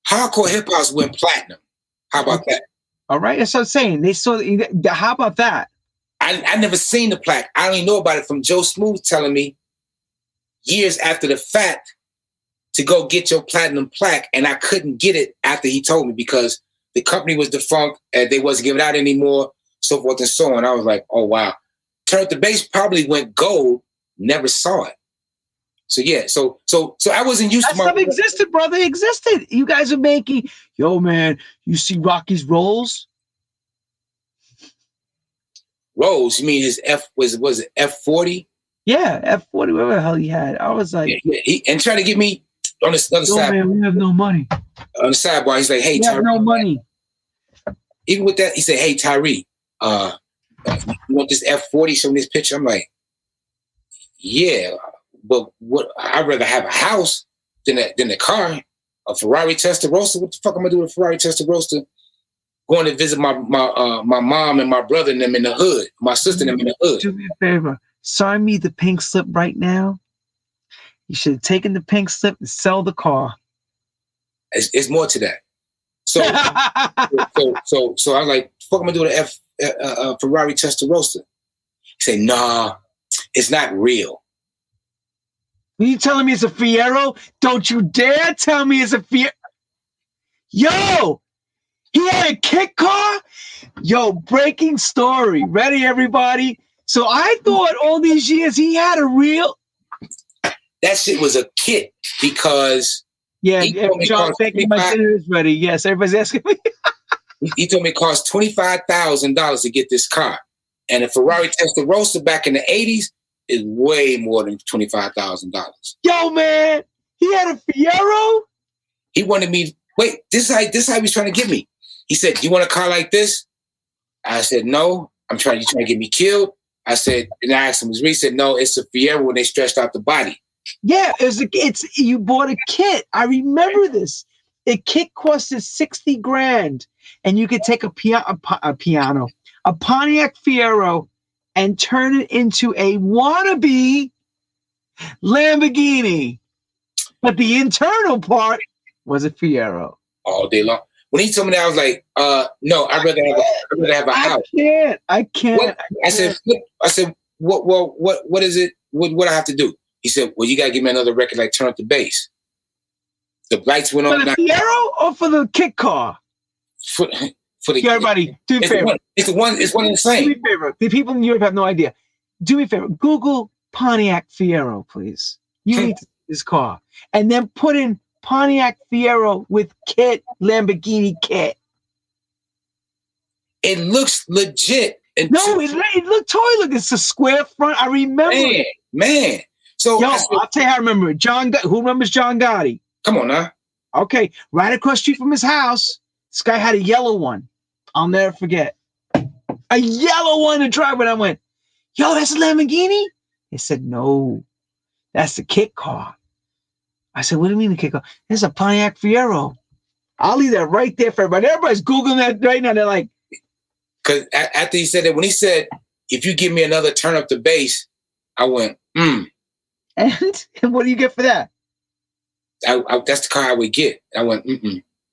hop went platinum. How about that? All right, that's what I'm saying. They saw. How about that? I never seen the plaque. I only know about it from Joe Smooth telling me years after the fact to go get your platinum plaque, and I couldn't get it after he told me because the company was defunct and they wasn't giving out anymore, so forth and so on. I was like, oh wow. Turn Up the Bass probably went gold, never saw it. So yeah, so I wasn't used to my stuff existed, brother. It existed. You guys are making, yo man, you see Rocky's rolls? Rolls, you mean his was it F40? Yeah, F40, whatever the hell he had. I was like, yeah, and trying to get me on the other side. Man, we have no money. On the sidebar, he's like, hey, we have no money. Even with that, he said, hey, Tyree, you want this F40 showing this picture? I'm like, yeah, but what? I'd rather have a house than a car, a Ferrari Testarossa. What the fuck am I gonna do with a Ferrari Testarossa? Going to visit my mom and my brother and them in the hood, my sister and them in the hood. Do me a favor, sign me the pink slip right now. You should have taken the pink slip and sell the car. It's more to that. So so I'm like, fuck, I'm gonna do the Ferrari Testarossa. He said, nah, it's not real. Are you telling me it's a Fiero? Don't you dare tell me it's a Fiero. Yo, he had a kit car? Yo, breaking story. Ready, everybody? So I thought all these years he had a real... That shit was a kit because... Yeah, John, thank you. My dinner is ready. Yes, everybody's asking me. He told me it cost $25,000 to get this car. And a Ferrari Testarossa back in the 80s is way more than $25,000. Yo, man, he had a Fiero? He wanted me... Wait, this is how he was trying to get me. He said, "You want a car like this?" I said, "No." You trying to get me killed? I said, and I asked him, he said, "No, it's a Fiero when they stretched out the body." Yeah, it's you bought a kit. I remember this. A kit costed $60,000, and you could take a Pontiac Fiero, and turn it into a wannabe Lamborghini. But the internal part was a Fiero. All day long. When he told me that, I was like, "No, I'd rather have a house." I can't. I said, "What is it? What I have to do?" He said, "Well, you gotta give me another record like Turn Up the Bass." The lights went on. For the Fiero or for the kit car? For the everybody, do me a favor. It's one and the same. Do me a favor. The people in Europe have no idea. Do me a favor. Google Pontiac Fiero, please. You need this car, and then put in Pontiac Fiero with kit, Lamborghini kit. It looks legit. No, it looked toy. Look, it's a square front. I remember it. Man. So I'll tell you how I remember it. Who remembers John Gotti? Come on now. Okay, right across the street from his house, this guy had a yellow one. I'll never forget. A yellow one to drive when I went, yo, that's a Lamborghini? They said, no, that's the kit car. I said, what do you mean the kit car? It's a Pontiac Fiero. I'll leave that right there for everybody. Everybody's Googling that right now. They're like. Because after he said that, when he said, if you give me another Turn Up the Bass, I went, And what do you get for that? That's the car I would get. I went,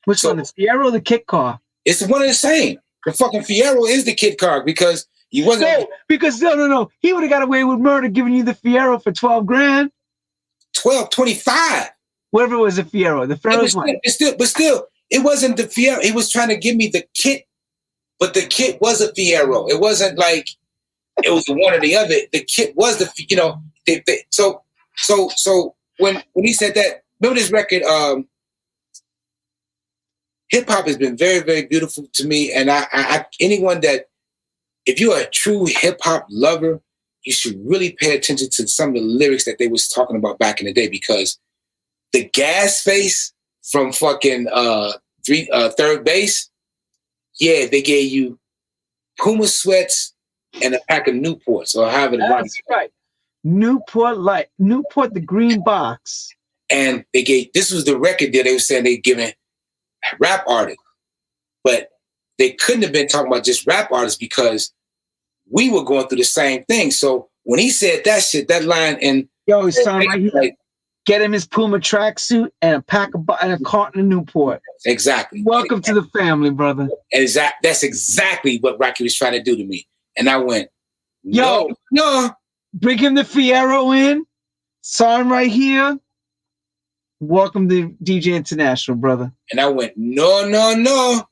Which one, the Fiero or the kit car? It's one of the same. The fucking Fiero is the kit car because you wasn't. No, because no. He would have got away with murder giving you the Fiero for $12,000. 25. Whatever it was, the Fiero. The Fiero's one. But still, it wasn't the Fiero. He was trying to give me the kit, but the kit was a Fiero. It wasn't like it was one or the other. The kit was so when he said that, remember this record, hip hop has been very, very beautiful to me. And I anyone that, if you're a true hip hop lover, you should really pay attention to some of the lyrics that they was talking about back in the day, because the gas face from fucking Third Base, yeah, they gave you Puma sweats and a pack of Newports, or however the That's right. Newport the green box. And they gave, this was the record that they were saying they giving rap artists, but they couldn't have been talking about just rap artists because we were going through the same thing. So when he said that shit, that line, and yo, it's sound right here. get him his Puma tracksuit and a carton of Newport. Exactly. Welcome to the family, brother. That's exactly what Rocky was trying to do to me. And I went, no, Yo, no. Bring him the Fiero in. Sign right here. Welcome to DJ International, brother. And I went, no, no, no.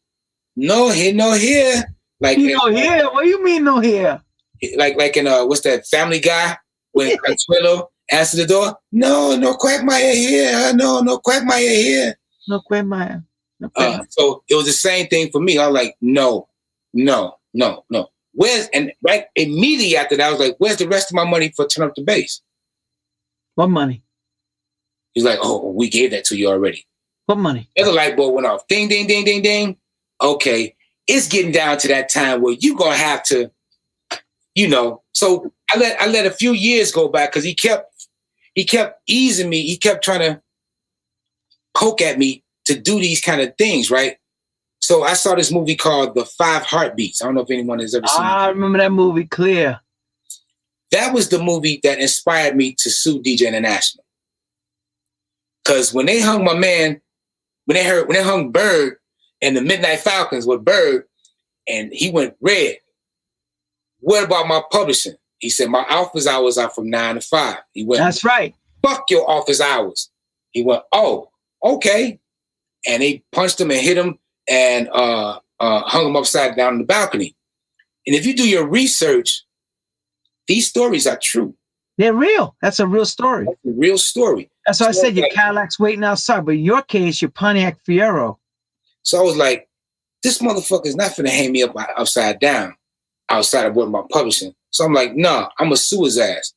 No here, no here. Like no here? What do you mean no here? Like in what's that, Family Guy? When Consuelo answered the door. No Quagmire here. No Quagmire here. No Quagmire. So it was the same thing for me. I was like, no. Where's, and right immediately after that, I was like, where's the rest of my money for Turn Up the Bass? What money? He's like, oh, we gave that to you already. What money? And the light bulb went off. Ding, ding, ding, ding, ding. Okay. It's getting down to that time where you're going to have to, so I let a few years go by because he kept easing me. He kept trying to poke at me to do these kind of things, right? So I saw this movie called The 5 Heartbeats. I don't know if anyone has ever seen it. I remember that movie clear. That was the movie that inspired me to sue DJ International. Because when they hung my man, when they hung Bird and the Midnight Falcons with Bird, and he went red, what about my publishing? He said, my office hours are from 9 to 5. He went, that's right. Fuck your office hours. He went, oh, okay. And they punched him and hit him and hung him upside down on the balcony. And if you do your research, these stories are true. They're real. That's a real story. That's a real story. That's why I said your Cadillac's waiting outside. But in your case, your Pontiac Fiero. So I was like, this motherfucker's not finna hang me up upside down outside of what my publishing. So I'm like, nah, I'm gonna sue his ass.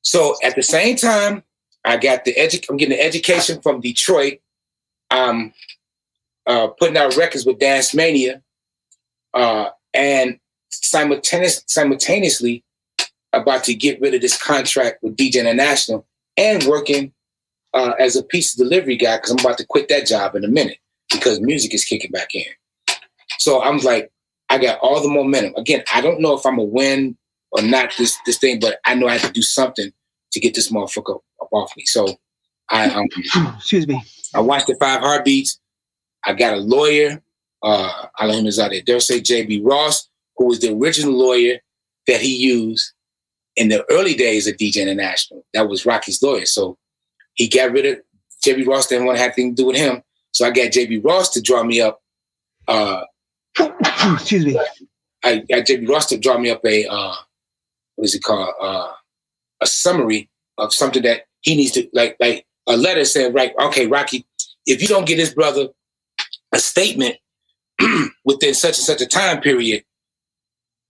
So at the same time, I got I'm getting the education from Detroit. I'm putting out records with Dance Mania, and simultaneously about to get rid of this contract with DJ International and working as a pizza delivery guy because I'm about to quit that job in a minute because music is kicking back in. So I'm like, I got all the momentum. Again, I don't know if I'm going to win or not this thing, but I know I have to do something to get this motherfucker up off me. So excuse me. I watched the 5 Heartbeats. I got a lawyer. I let him out there. They'll say JB Ross, who was the original lawyer that he used in the early days of DJ International. That was Rocky's lawyer. So he got rid of JB Ross. Didn't want to have anything to do with him. So I got JB Ross to draw me up. Excuse me. I got JB Ross to draw me up a what is it called? A summary of something that he needs to like a letter saying, right, okay, Rocky, if you don't get his brother a statement within such and such a time period,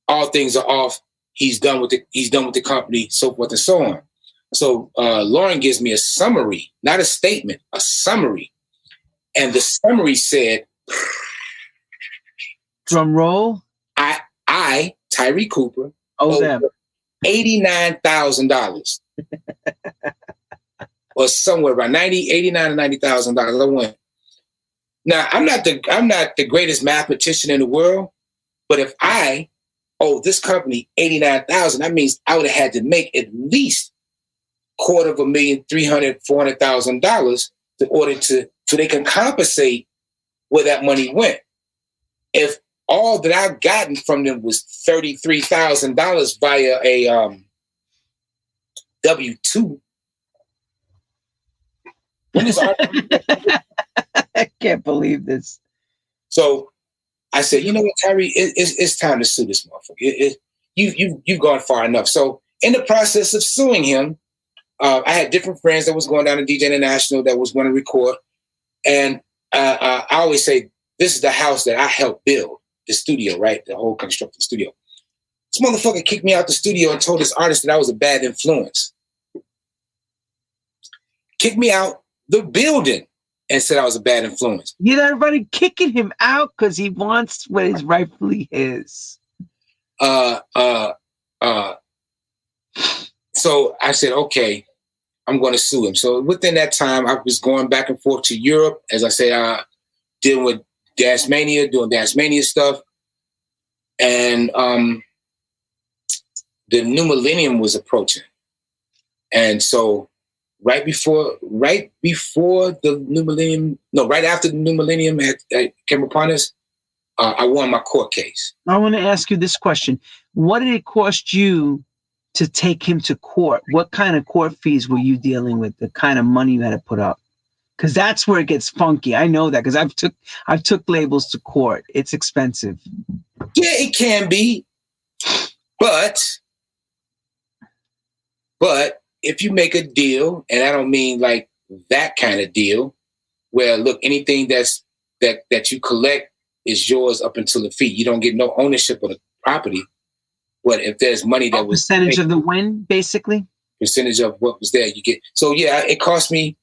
all things are off. He's done with the company, so forth and so on. So Lauren gives me a summary, not a statement, a summary. And the summary said, drum roll. I Tyree Cooper, owe them $89,000. Or somewhere around $89,000 to $90,000. I went. Now I'm not the greatest mathematician in the world, but if I owe this company $89,000, that means I would have had to make at least $250,000, $300,000, $400,000 in order so they can compensate where that money went. If all that I've gotten from them was $33,000 via a W-2. I can't believe this. So I said, you know what, Tyree, it's time to sue this motherfucker. You've gone far enough. So in the process of suing him, I had different friends that was going down to DJ International that was going to record. And I always say, this is the house that I helped build, the studio, right? The whole constructed studio. This motherfucker kicked me out the studio and told this artist that I was a bad influence. Kicked me out the building and said I was a bad influence. You know, everybody kicking him out because he wants what is rightfully his. So I said, okay, I'm going to sue him. So within that time, I was going back and forth to Europe. As I say, dealing with Dance Mania, doing Dance Mania stuff. And the new millennium was approaching. And so right before the new millennium. No, right after the new millennium had came upon us. I won my court case. I want to ask you this question: what did it cost you to take him to court? What kind of court fees were you dealing with? The kind of money you had to put up? Because that's where it gets funky. I know that because I've took labels to court. It's expensive. Yeah, it can be, but if you make a deal, and I don't mean like that kind of deal, where look, anything that you collect is yours up until the fee. You don't get no ownership of the property. But if there's money that was percentage of the win, basically, percentage of what was there, you get. So yeah, it cost me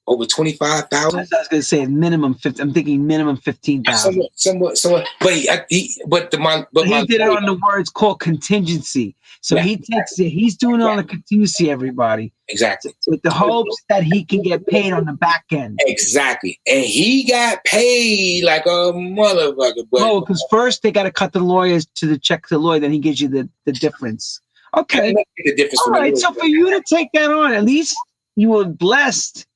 over $25,000. I was going to say minimum 50. I'm thinking minimum 15,000. Somewhat. But he did it on the words called contingency. So yeah. He takes it. He's doing it on the contingency. Everybody exactly with the hopes that he can get paid on the back end. Exactly, and he got paid like a motherfucker. Because first they got to cut the lawyers to the check to the lawyer, then he gives you the difference. Okay, the difference. All right. So for you to take that on, at least you were blessed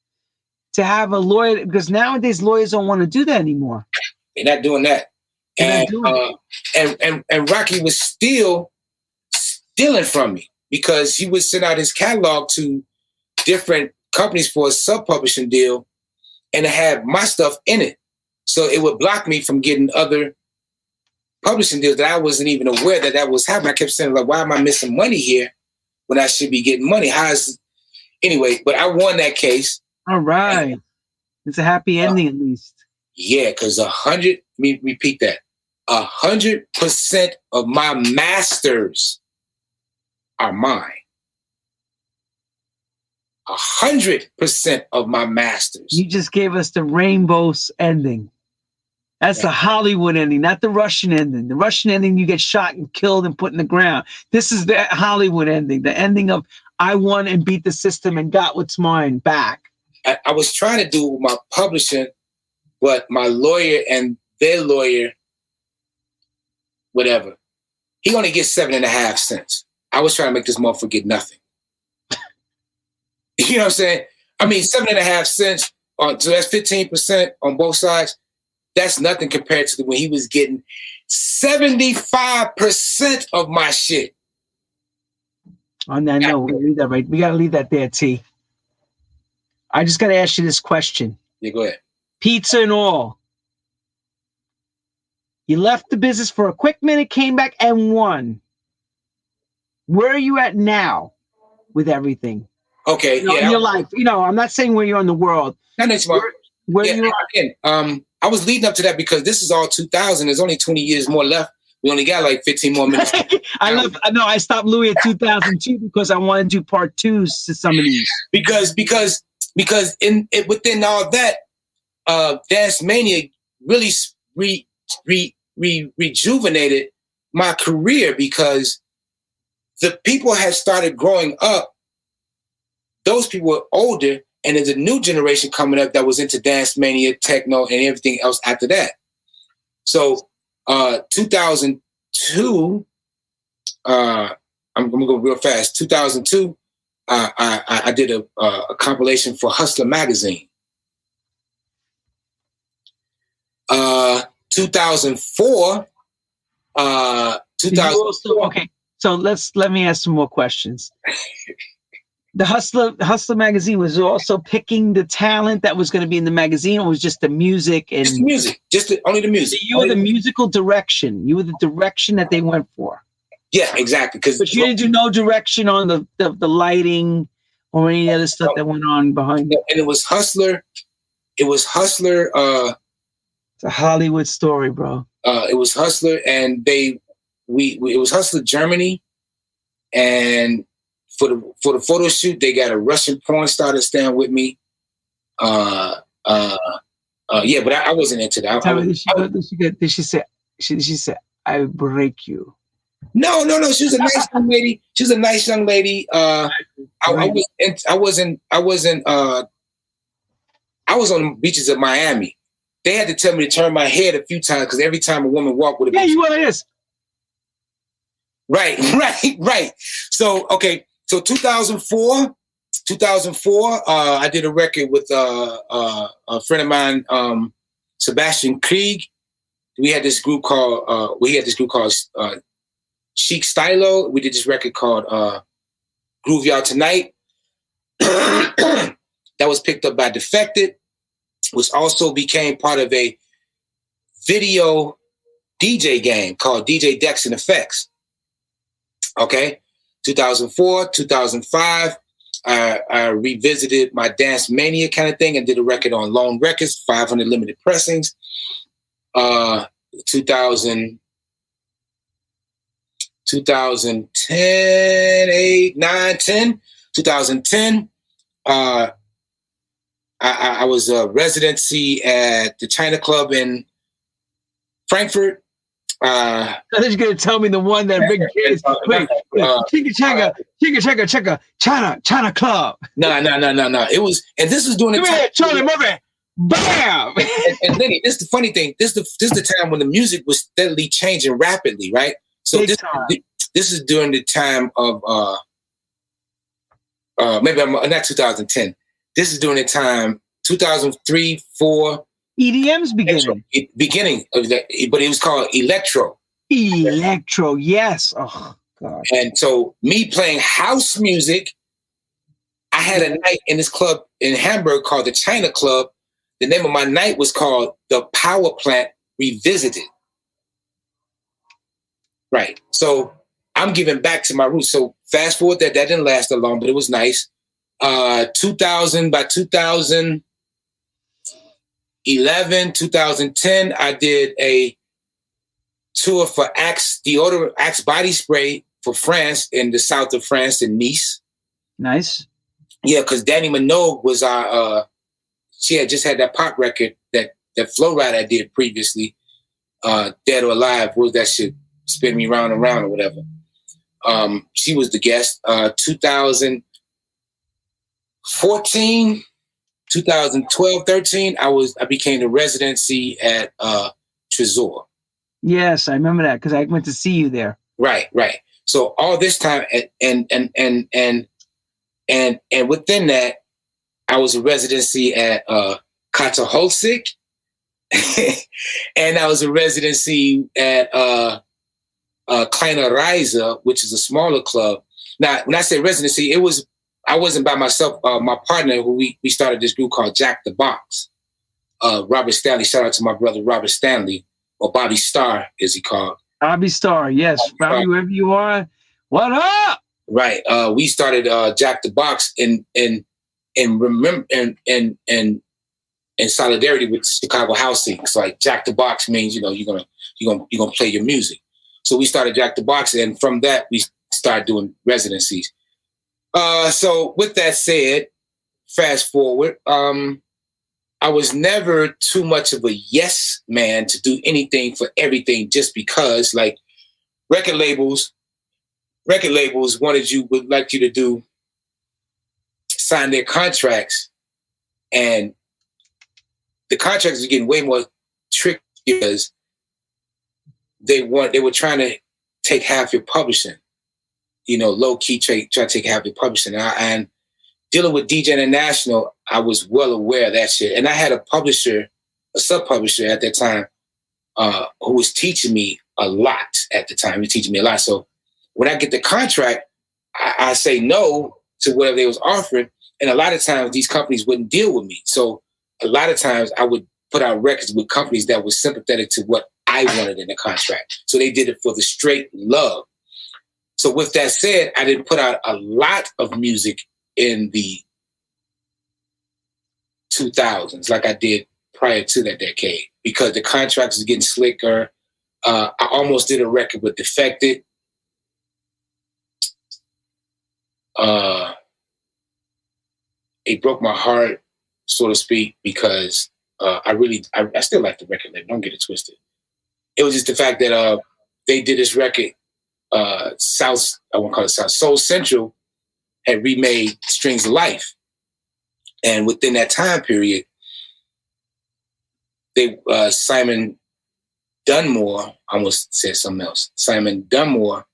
to have a lawyer, because nowadays lawyers don't want to do that anymore. They're not doing that. And Rocky was still stealing from me because he would send out his catalog to different companies for a sub-publishing deal and it had my stuff in it. So it would block me from getting other publishing deals that I wasn't even aware that was happening. I kept saying, like, why am I missing money here when I should be getting money? Anyway, but I won that case. All right. It's a happy ending at least. Yeah, because 100, let me repeat that. 100% of my masters are mine. 100% of my masters. You just gave us the rainbow's ending. That's the Hollywood ending, not the Russian ending. The Russian ending, you get shot and killed and put in the ground. This is the Hollywood ending, the ending of I won and beat the system and got what's mine back. I was trying to do my publishing, but my lawyer and their lawyer, whatever, he only gets 7.5 cents. I was trying to make this motherfucker get nothing. You know what I'm saying? I mean, 7.5 cents, so that's 15% on both sides. That's nothing compared to when he was getting 75% of my shit. On that note, we got to leave that there, T. I just got to ask you this question. Yeah, go ahead. Pizza and all. You left the business for a quick minute, came back and won. Where are you at now with everything? Okay, in your life. I'm not saying where you're in the world. Not next month. Where you are. I was leading up to that because this is all 2000. There's only 20 years more left. We only got like 15 more minutes. I stopped Louis at 2002 because I wanted to do part twos to some of these. Because within all that, Dance Mania really rejuvenated my career because the people had started growing up. Those people were older, and there's a new generation coming up that was into Dance Mania, techno, and everything else after that. So 2002, I'm gonna go real fast. 2002, I did a compilation for Hustler magazine. 2004, okay. So let me ask some more questions. The Hustler magazine was also picking the talent that was going to be in the magazine, or was just the music and just the music, only the music. So you were the musical direction. You were the direction that they went for. Yeah, exactly. But you didn't do no direction on the lighting or any other stuff that went on behind it. And it was Hustler. It's a Hollywood story, bro. It was Hustler, and it was Hustler Germany, and for the photo shoot, they got a Russian porn star to stand with me. But I wasn't into that. Did she say I break you? No. She was a nice young lady. I was on the beaches of Miami. They had to tell me to turn my head a few times because every time a woman walked with a you were like this. Right, right. So, okay. So 2004, I did a record with a friend of mine, Sebastian Krieg. We had this group called Chic Stylo. We did this record called Groove Y'all Tonight. That was picked up by Defected, which also became part of a video DJ game called DJ Decks and Effects. Okay, 2004, 2005, I revisited my Dance Mania kind of thing and did a record on Lone Records, 500 limited pressings. 2010, 8, 9, 10. 2010, I was a residency at the China Club in Frankfurt. I thought you were going to tell me the one that big kids. Wait, chicka, China Club. No. It was, and this was during the time. Charlie Murphy. Bam! and Lenny, this is the funny thing. This is the time when the music was steadily changing rapidly, right? So this is during the time of maybe I'm not 2010. This is during the time 2003, 4. EDM's beginning of that, but it was called electro. Electro, yes. Oh God. And so me playing house music, I had a night in this club in Hamburg called the China Club. The name of my night was called The Power Plant Revisited. Right. So I'm giving back to my roots. So fast forward that didn't last that long, but it was nice. 2000, by 2011, 2010, I did a tour for Axe deodorant, Axe body spray for France, in the south of France, in Nice. Nice. Yeah, because Danny Minogue was our, she had just had that pop record that Flow Rider I did previously, Dead or Alive, what was that shit? Spin Me Round and Round or whatever. She was the guest. 2014, 2012, 13, I became the residency at Trésor. Yes, I remember that because I went to see you there. Right. So all this time, and within that, I was a residency at Kataholsik, and I was a residency at Kleiner Reise, which is a smaller club. Now, when I say residency, I wasn't by myself. My partner, who we started this group called Jack the Box. Robert Stanley. Shout out to my brother Robert Stanley, or Bobby Starr, as he called. Bobby Starr, yes. Bobby, wherever you are, what up? Right. We started Jack the Box in solidarity with the Chicago house scene. It's like Jack the Box means you're gonna play your music. So we started Jack the Box, and from that we started doing residencies. So with that said, fast forward, I was never too much of a yes man to do anything for everything just because, like, record labels would like you to sign their contracts, and the contracts are getting way more tricky because they were trying to take half your publishing, low key try to take half your publishing. And dealing with DJ International, I was well aware of that shit. And I had a sub-publisher at that time, who was teaching me a lot at the time. He was teaching me a lot. So when I get the contract, I say no to whatever they was offering. And a lot of times these companies wouldn't deal with me. So a lot of times I would put out records with companies that were sympathetic to what I wanted in the contract. So they did it for the straight love. So with that said, I didn't put out a lot of music in the 2000s like I did prior to that decade because the contracts was getting slicker. I almost did a record with Defected. It broke my heart, so to speak, because I still like the record label. Don't get it twisted. It was just the fact that they did this record. I won't call it South. Soul Central had remade Strings of Life, and within that time period, Simon Dunmore, I almost said something else. Simon Dunmore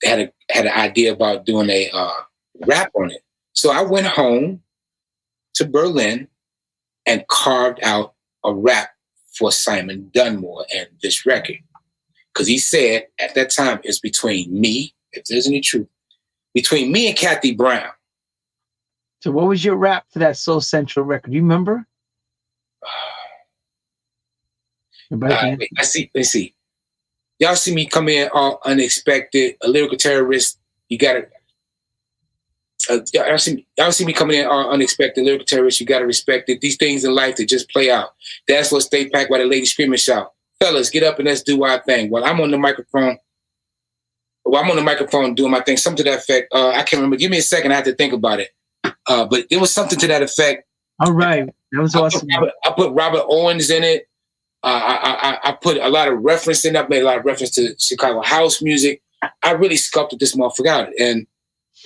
had an idea about doing a rap on it. So I went home to Berlin and carved out a rap for Simon Dunmore and this record. Because he said at that time it's between me, if there's any truth, between me and Kathy Brown. So what was your rap for that Soul Central record? Do you remember? Let's see. Y'all see me come in all unexpected, a lyrical terrorist. You gotta. Y'all see me coming in all unexpected, lyrical terrorist. You gotta respect it. These things in life that just play out. That's what stay packed while the lady scream and shout. Fellas, get up and let's do our thing. While I'm on the microphone. While I'm on the microphone doing my thing, something to that effect. I can't remember. Give me a second. I have to think about it. But it was something to that effect. All right, that was awesome. I put Robert Owens in it. I put a lot of reference in. I made a lot of reference to Chicago house music. I really sculpted this motherfucker out. And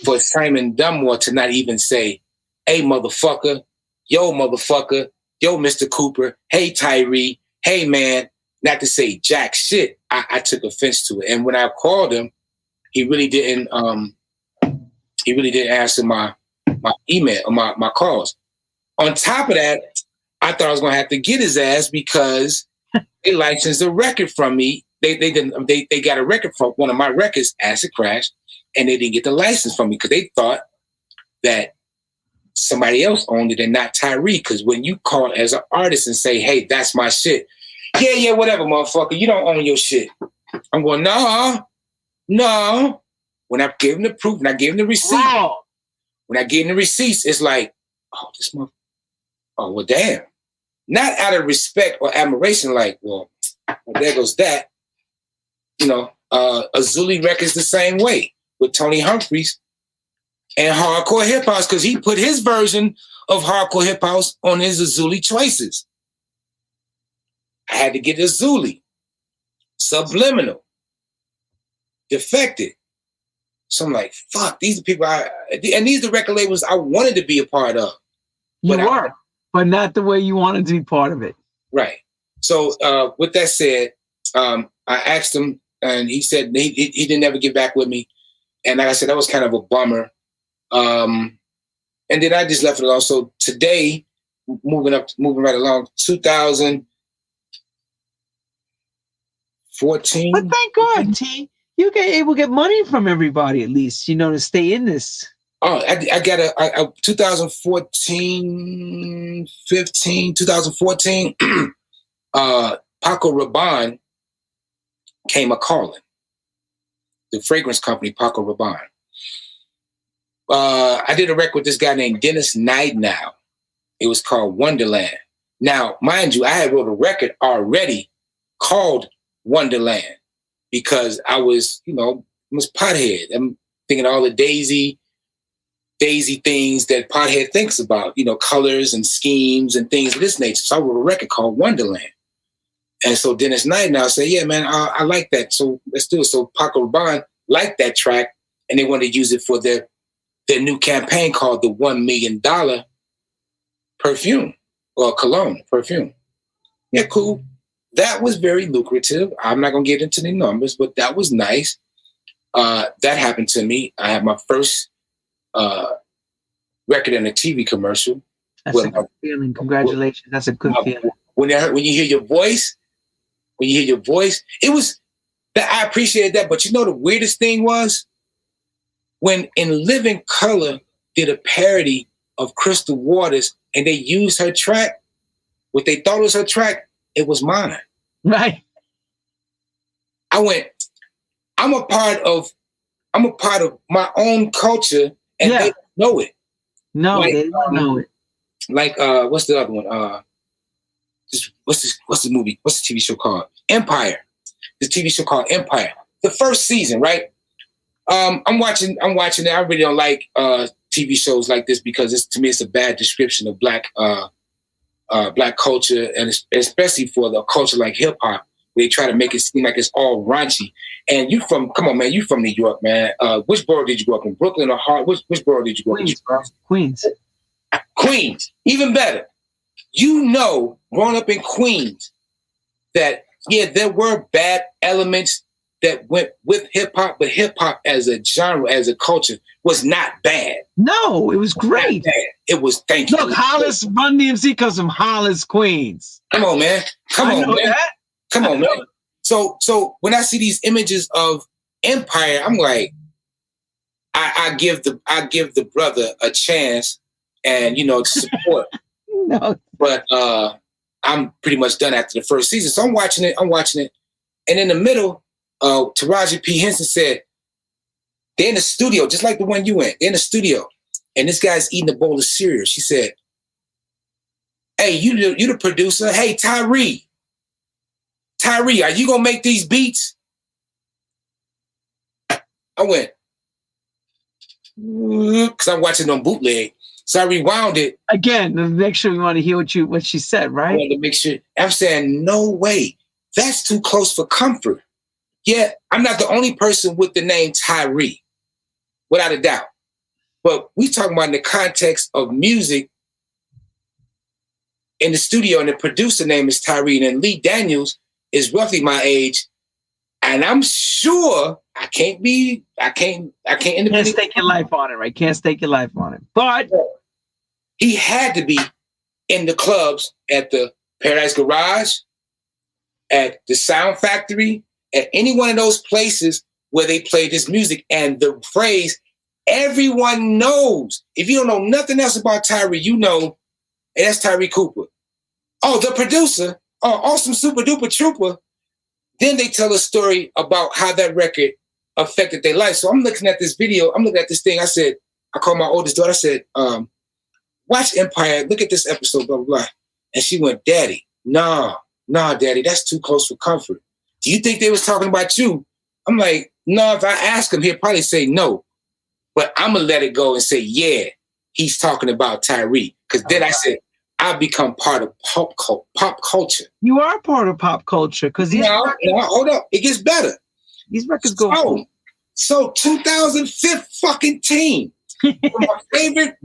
for Simon Dunmore to not even say, hey, motherfucker, yo, Mr. Cooper, hey, Tyree, hey, man, not to say jack shit, I took offense to it. And when I called him, he really didn't answer my email or my calls. On top of that, I thought I was gonna have to get his ass because they licensed a record from me. They got a record from one of my records, Acid Crash, and they didn't get the license from me because they thought that somebody else owned it and not Tyree. Because when you call as an artist and say, hey, that's my shit. Yeah, whatever, motherfucker. You don't own your shit. I'm going, no. When I gave him the proof and I gave him the receipt, when I gave him the receipts, it's like, oh, this motherfucker. Oh, well, damn. Not out of respect or admiration, like, well, there goes that. You know, a Zulu record's the same way with Tony Humphries and hardcore hip house because he put his version of hardcore hip house on his Zulu choices. I had to get a Zulu, subliminal, defected. So I'm like, fuck, these are people and these are the record labels I wanted to be a part of. But not the way you wanted to be part of it. Right. So with that said, I asked him and he said he didn't ever get back with me. And like I said, that was kind of a bummer. And then I just left it alone. So today, moving right along, 2014. But thank God, T, you get able to get money from everybody at least, to stay in this. Oh, I got a 2014, Paco Rabanne came a-calling. The fragrance company, Paco Rabanne. I did a record with this guy named Dennis Nightingale. It was called Wonderland. Now, mind you, I had wrote a record already called Wonderland because I was, was pothead. I'm thinking all the daisy things that pothead thinks about, colors and schemes and things of this nature. So I wrote a record called Wonderland. And so Dennis Nightingale said, yeah, man, I like that. So let's do it. So Paco Rabanne liked that track and they wanted to use it for their new campaign called the $1 million perfume or cologne perfume. Yeah, cool. That was very lucrative. I'm not going to get into the numbers, but that was nice. That happened to me. I had my first record in a TV commercial. That's a good feeling. Congratulations. That's a good feeling. When you hear your voice, it was that I appreciated that. But the weirdest thing was when In Living Color did a parody of Crystal Waters and they used her track, what they thought was her track, it was mine. Right. I went, I'm a part of my own culture and they don't know it. No, they don't know it. Like what's the other one? What's the movie? What's the TV show called? Empire. The TV show called Empire. The first season, right? I'm watching it. I really don't like TV shows like this because to me it's a bad description of black culture and especially for the culture like hip hop. They try to make it seem like it's all raunchy. And you from New York, man. Which borough did you grow up in? Brooklyn or Harlem? Which borough did you grow up in? Queens. Even better. Growing up in Queens, that, yeah, there were bad elements that went with hip hop, but hip hop as a genre, as a culture, was not bad. No, it was great. It was, thank you. Look, Hollis, Run DMC comes from Hollis, Queens. Come on, man. Come on, man. That. Come on, man. So when I see these images of Empire, I'm like, I give the brother a chance and, support. No. But I'm pretty much done after the first season. So I'm watching it. And in the middle, Taraji P. Henson said, they're in the studio, just like the one you went. They're in the studio. And this guy's eating a bowl of cereal. She said, hey, you the producer. Hey, Tyree, are you going to make these beats? I went, because I'm watching on bootleg. So I rewound it. Again, to make sure we want to hear what she said, right? I wanted to make sure. I'm saying, no way. That's too close for comfort. Yeah, I'm not the only person with the name Tyree, without a doubt. But we talking about in the context of music in the studio, and the producer name is Tyree, and Lee Daniels is roughly my age. And I'm sure I can't stake your life on it, right? Can't stake your life on it. But he had to be in the clubs at the Paradise Garage, at the Sound Factory, at any one of those places where they played this music. And the phrase everyone knows, if you don't know nothing else about Tyree, you know, and that's Tyree Cooper. Oh, the producer, oh, awesome, super duper trooper. Then they tell a story about how that record affected their life. So I'm looking at this video, I'm looking at this thing. I called my oldest daughter, I said, watch Empire, look at this episode, blah, blah, blah. And she went, Daddy, nah, Daddy, that's too close for comfort. Do you think they was talking about you? I'm like, no, if I ask him, he'll probably say no. But I'm going to let it go and say, yeah, he's talking about Tyree. Because then I said, I've become part of pop culture. You are part of pop culture. Because no, hold up. It gets better. These records go on. So 2015, my favorite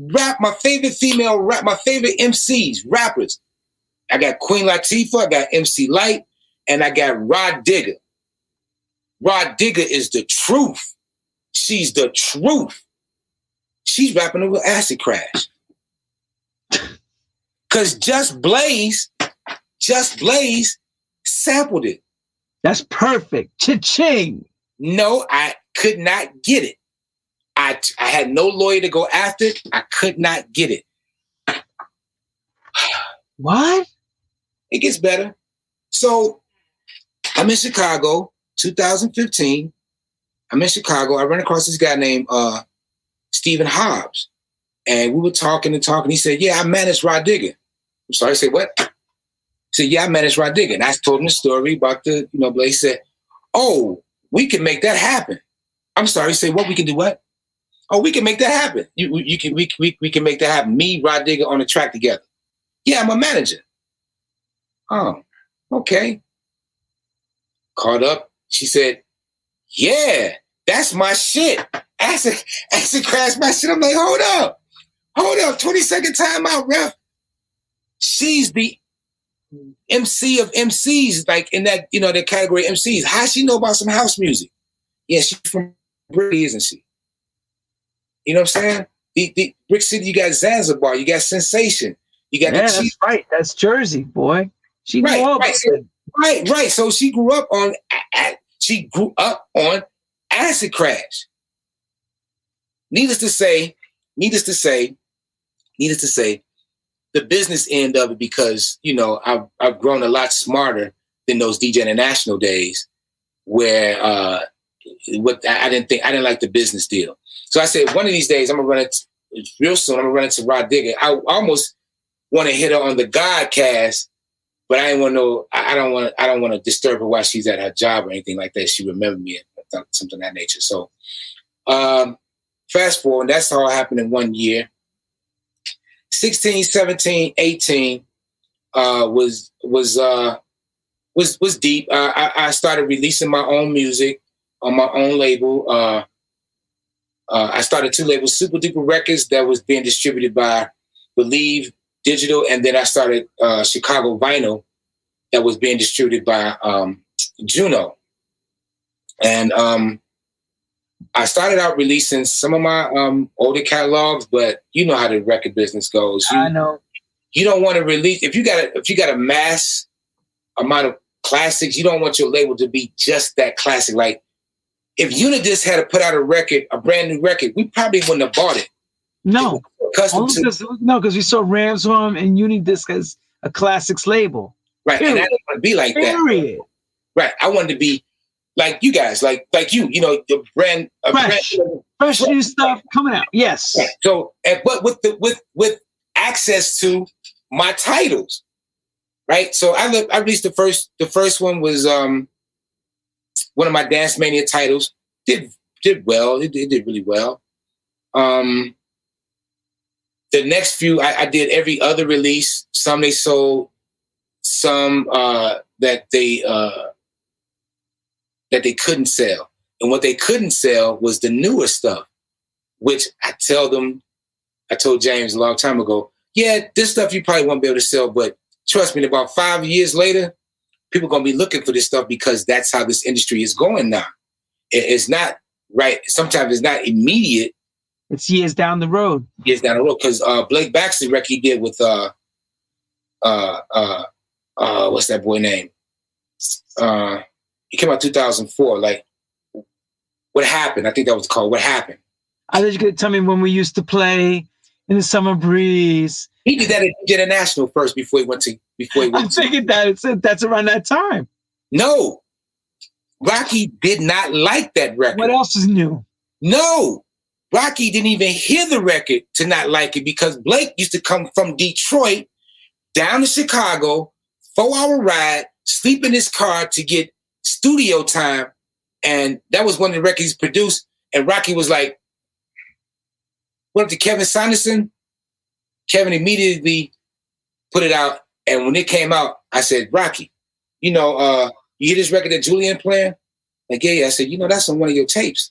female rap, my favorite MCs, rappers. I got Queen Latifah, I got MC Lyte, and I got Rod Digger. Rod Digger is the truth. She's the truth. She's rapping over Acid Crash. Because Just Blaze sampled it. That's perfect. Cha-ching. No, I could not get it. I had no lawyer to go after it. I could not get it. What? It gets better. So I'm in Chicago, 2015. I'm in Chicago. I ran across this guy named Stephen Hobbs. And we were talking. He said, yeah, I managed Rod Digger. I'm sorry, I said, what? He said, yeah, I managed Rod Digger. And I told him the story about the, but he said, oh, we can make that happen. I'm sorry, he said, what, we can do what? Oh, we can make that happen. We can make that happen. Me, Rod Digger on the track together. Yeah, I'm a manager. Oh, okay. Called up. She said, yeah, that's my shit. Acid Crash my shit. I'm like, hold up. 20-second timeout, ref. She's the MC of MCs, like in that, that category of MCs. How she know about some house music? Yeah, she's from Brick, isn't she? You know what I'm saying? The Brick City, you got Zanzibar, you got Sensation, you got that's right. That's Jersey, boy. She grew up. Right. So she grew up on Acid Crash. Needless to say, the business end of it, because I've grown a lot smarter than those DJ International days, where I didn't like the business deal. So I said, one of these days I'm gonna run it real soon. I'm gonna run into Rod Digger. I almost want to hit her on the Godcast, but I don't want to disturb her while she's at her job or anything like that. She remembered me and something of that nature. So fast forward, that's all happened in 1 year. 16, 17, 18 was deep. I started releasing my own music on my own label. I started 2 labels, Super Duper Records, that was being distributed by Believe Digital, and then I started Chicago Vinyl, that was being distributed by Juno. And I started out releasing some of my older catalogs, but you know how the record business goes. I know. You don't want to release if you got a mass amount of classics. You don't want your label to be just that classic. Like if Unidisc had to put out a brand new record, we probably wouldn't have bought it. No, because we saw Ramsarm and Unidisc as a classics label. Right, period. And I didn't want to be like that. Right, I wanted to be like you guys, like you. You know, the brand, fresh new stuff coming out. Yes. Right. So, but with access to my titles, right? So I released the first one was one of my Dance Mania titles. Did well. It did really well. The next few I did every other release. Some they sold, some that they couldn't sell. And what they couldn't sell was the newer stuff, which I told James a long time ago, yeah, this stuff you probably won't be able to sell, but trust me, about 5 years later, people are going to be looking for this stuff because that's how this industry is going now. It's not right. Sometimes it's not immediate. It's years down the road. Because Blake Baxter record he did with what's that boy name? He came out 2004. Like, What Happened? I think that was called What Happened. I thought you could tell me when we used to play in the summer breeze. He did that at International first before he went to. I figured that's around that time. No, Rocky did not like that record. What else is new? No, Rocky didn't even hear the record to not like it because Blake used to come from Detroit down to Chicago, 4-hour ride, sleep in his car to get studio time. And that was one of the records he produced. And Rocky was like, went up to Kevin Saunderson. Kevin immediately put it out. And when it came out, I said, Rocky, you hear this record that Julian playing? Like, yeah. I said, that's on one of your tapes.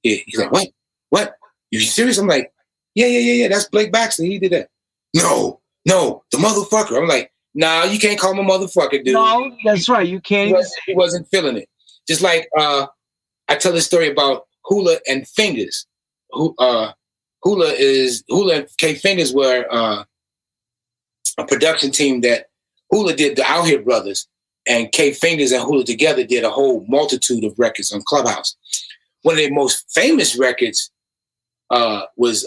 Yeah. He's like, what? You serious? I'm like, yeah. That's Blake Baxter. He did that. No, the motherfucker. I'm like, nah, you can't call him a motherfucker, dude. No, that's right. You can't. He wasn't feeling it. Just like I tell this story about Hula and Fingers. Hula and K Fingers were a production team that Hula did the Out Here Brothers, and K Fingers and Hula together did a whole multitude of records on Clubhouse. One of their most famous records was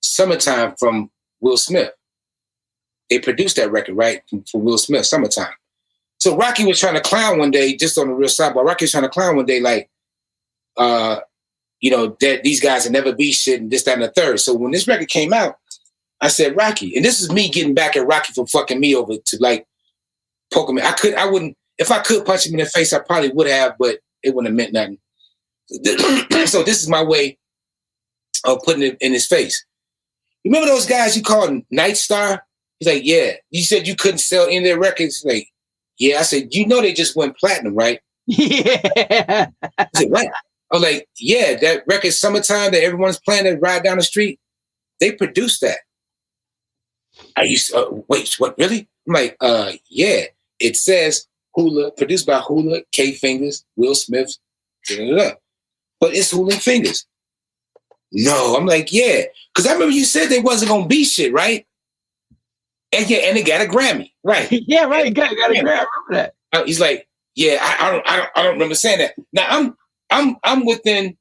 Summertime from Will Smith. They produced that record, right? For Will Smith, Summertime. So Rocky was trying to clown one day, just on the real sidebar. Rocky was trying to clown one day, like, that these guys would never be shit and this, that, and the third. So when this record came out, I said, Rocky, and this is me getting back at Rocky for fucking me over to like poke him. I wouldn't, if I could punch him in the face, I probably would have, but it wouldn't have meant nothing. So this is my way of putting it in his face. Remember those guys you called Night Star? He's like, yeah. You said you couldn't sell any of their records? He's like, yeah. I said, they just went platinum, right? Yeah. I said, what? I was like, yeah, that record Summertime that everyone's playing that ride down the street, they produced that. Are you, wait, what, really? I'm like, yeah. It says Hula, produced by Hula, K Fingers, Will Smith, but it's Hula and Fingers. No, I'm like, yeah. Because I remember you said they wasn't going to be shit, right? And yeah, and they got a Grammy, right? Yeah, right. Got a Grammy. I remember that. He's like, yeah, I don't remember saying that. Now I'm within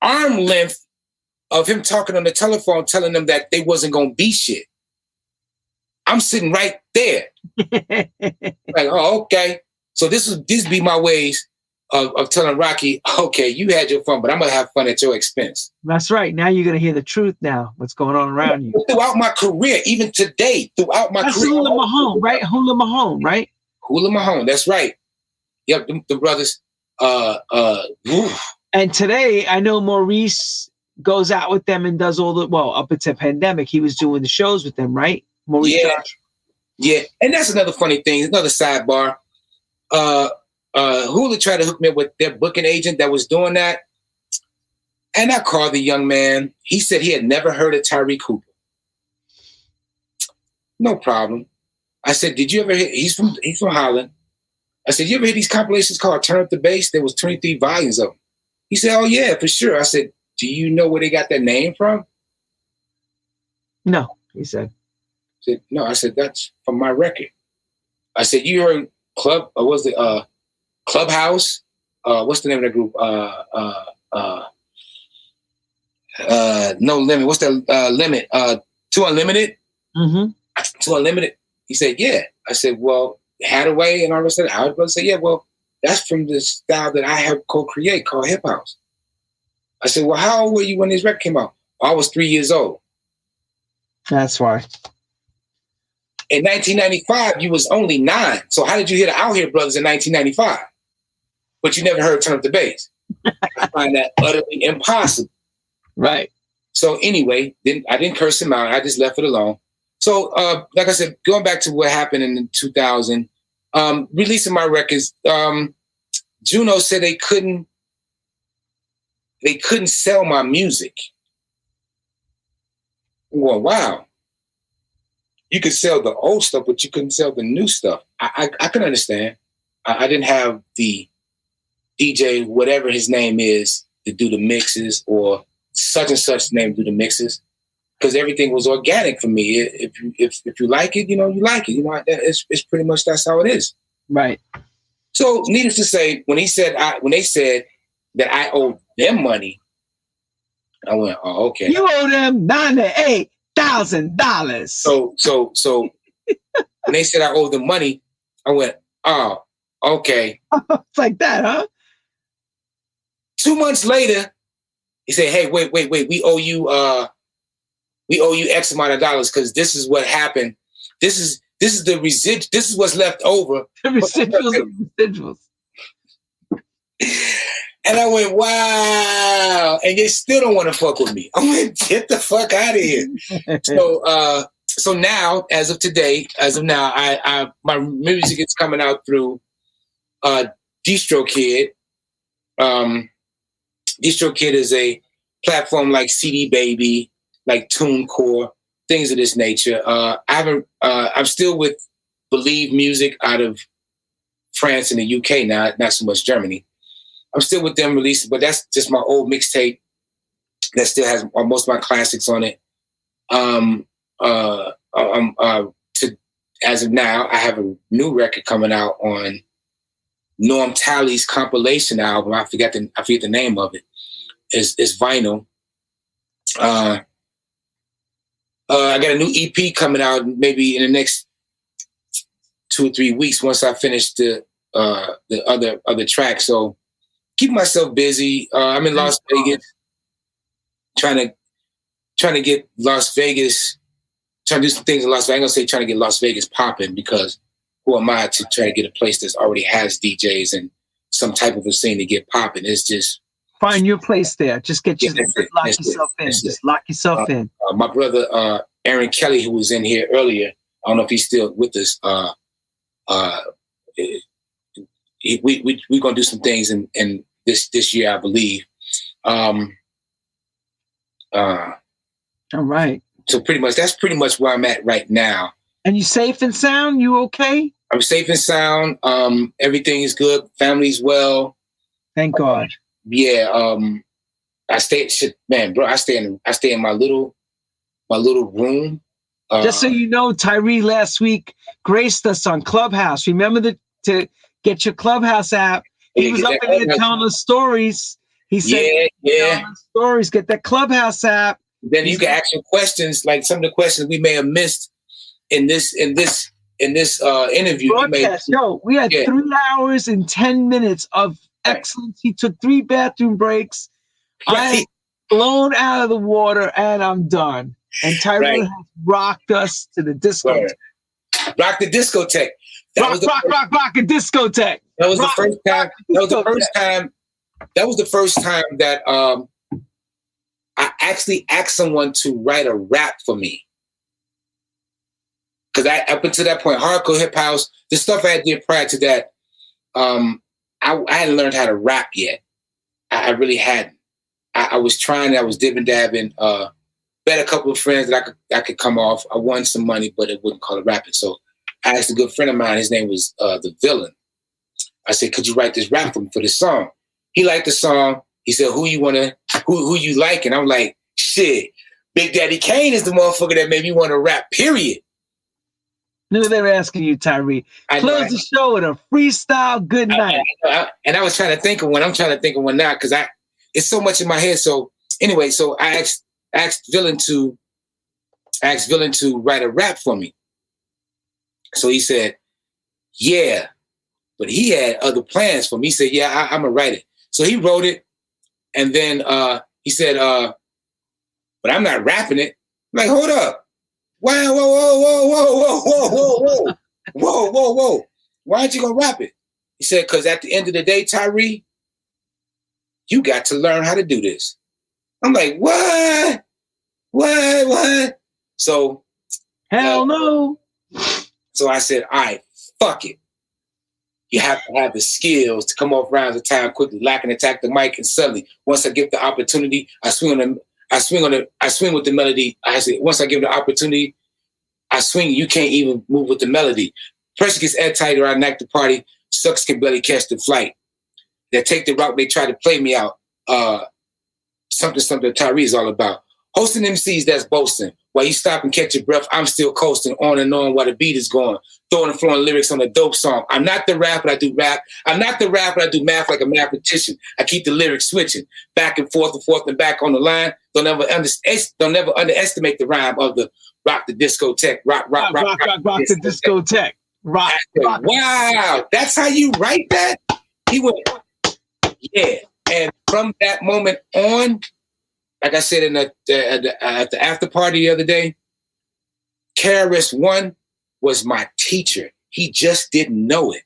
arm length of him talking on the telephone, telling them that they wasn't gonna be shit. I'm sitting right there, like, oh, okay. So this be my ways of telling Rocky, okay, you had your fun, but I'm gonna have fun at your expense. That's right. Now you're gonna hear the truth. Now, what's going on around you? Throughout my career, even today, throughout my That's career. Hula Mahone, right? Hula Mahone, right? Hula Mahone, that's right. Yep, the brothers. And today, I know Maurice goes out with them and does up until pandemic, he was doing the shows with them, right? Maurice. Yeah. Yeah, and that's another funny thing, another sidebar. Hula tried to hook me up with their booking agent that was doing that. And I called the young man. He said he had never heard of Tyree Cooper. No problem. I said, did you ever hear? He's from Holland. I said, you ever hear these compilations called Turn Up the Bass? There was 23 volumes of them. He said, oh, yeah, for sure. I said, do you know where they got that name from? No, he said. I said, no. I said, that's from my record. I said, you heard Clubhouse? What's the name of that group? No Limit. What's the Limit? Too Unlimited? Mm-hmm. Too Unlimited? He said, yeah. I said, well, Hadaway and all of a sudden, I was going to say, yeah, well, that's from the style that I helped co-create called hip house. I said, well, how old were you when this record came out? I was 3 years old. That's why. In 1995, you was only 9. So how did you hear the Out Here Brothers in 1995? But you never heard Turn Up the Bass. I find that utterly impossible. Right. So anyway, I didn't curse him out. I just left it alone. So like I said, going back to what happened in 2000, releasing my records, Juno said they couldn't sell my music. Well, wow. You could sell the old stuff, but you couldn't sell the new stuff. I can understand. I didn't have the DJ, whatever his name is, to do the mixes, or such and such name to do the mixes, because everything was organic for me. If you like it, you like it. It's pretty much that's how it is. Right. So, needless to say, when they said that I owed them money, I went, oh, okay. You owe them $98,000. So when they said I owed them money, I went, oh, okay. It's like that, huh? 2 months later, he said, hey, wait, we owe you X amount of dollars because this is what happened. This is the residual. This is what's left over. The residuals. And I went, wow. And they still don't want to fuck with me. I went, get the fuck out of here. So now, as of now, I my music is coming out through DistroKid. DistroKid is a platform like CD Baby, like TuneCore, things of this nature. I'm still with Believe Music out of France and the UK now, not so much Germany. I'm still with them releasing, but that's just my old mixtape that still has most of my classics on it. As of now, I have a new record coming out on Norm Talley's compilation album. I forget the name of it. It's vinyl. I got a new EP coming out maybe in the next 2 or 3 weeks once I finish the other tracks. So keep myself busy. I'm in Las Vegas, trying to get Las Vegas, trying to do some things in Las Vegas. I'm gonna say trying to get Las Vegas popping, because who am I to try to get a place that already has DJs and some type of a scene to get popping? It's just find your place there. Just lock yourself in. Just lock yourself in. My brother Aaron Kelly, who was in here earlier, I don't know if he's still with us. We're gonna do some things in this year, I believe. All right. So that's pretty much where I'm at right now. And you safe and sound? You okay? I'm safe and sound. Everything is good. Family's well. Thank God. Yeah. I stay in my little room. Just so you know, Tyree last week graced us on Clubhouse. Remember to get your Clubhouse app. He was up in there telling us stories. He said, stories. Get that Clubhouse app. Then you can ask your questions, like some of the questions we may have missed in this interview. Broadcast. We had 3 hours and 10 minutes of excellence. He took 3 bathroom breaks. Right. I am blown out of the water, and I'm done. And Tyree has rocked us to the discotheque. Rock the discotheque. Rock a discotheque. That was the first time. That was the first time that I actually asked someone to write a rap for me. Because up until that point, hardcore hip house, the stuff I did prior to that, I hadn't learned how to rap yet. I really hadn't. I was trying. I was dibbing dabbing. Bet a couple of friends that I could come off. I won some money, but it wouldn't call it rapping. So I asked a good friend of mine. His name was The Villain. I said, could you write this rap for me for this song? He liked the song. He said, who you like? And I'm like, shit, Big Daddy Kane is the motherfucker that made me want to rap, period. Look at them asking you, Tyree. Close the show with a freestyle good night. And I was trying to think of one. I'm trying to think of one now because it's so much in my head. So anyway, so I asked Villain to write a rap for me. So he said, yeah, but he had other plans for me. He said, yeah, I'm gonna write it. So he wrote it, and then he said, but I'm not rapping it. I'm like, hold up. Wow, whoa. Why aren't you gonna rap it? He said, because at the end of the day, Tyree, you got to learn how to do this. I'm like, what? So hell no. So I said, all right, fuck it. You have to have the skills to come off rounds of time quickly, lock and attack the mic, and suddenly, once I get the opportunity, I swing with the melody. I said, once I give the opportunity, I swing. You can't even move with the melody. Pressure gets airtight or I knock the party. Sucks can barely catch the flight. They take the route, they try to play me out. Something Tyree is all about. Hosting MCs, that's boasting. While you stop and catch your breath, I'm still coasting on and on while the beat is going. Throwing and flowing lyrics on a dope song. I'm not the rapper, I do rap. I'm not the rapper, I do math like a mathematician. I keep the lyrics switching back and forth and back on the line. Don't ever underestimate the rhyme of the rock the discotheque. Rock the discotheque. Rock. Wow, that's how you write that? He went, yeah. And from that moment on, like I said at the after party the other day, KRS-One was my teacher. He just didn't know it.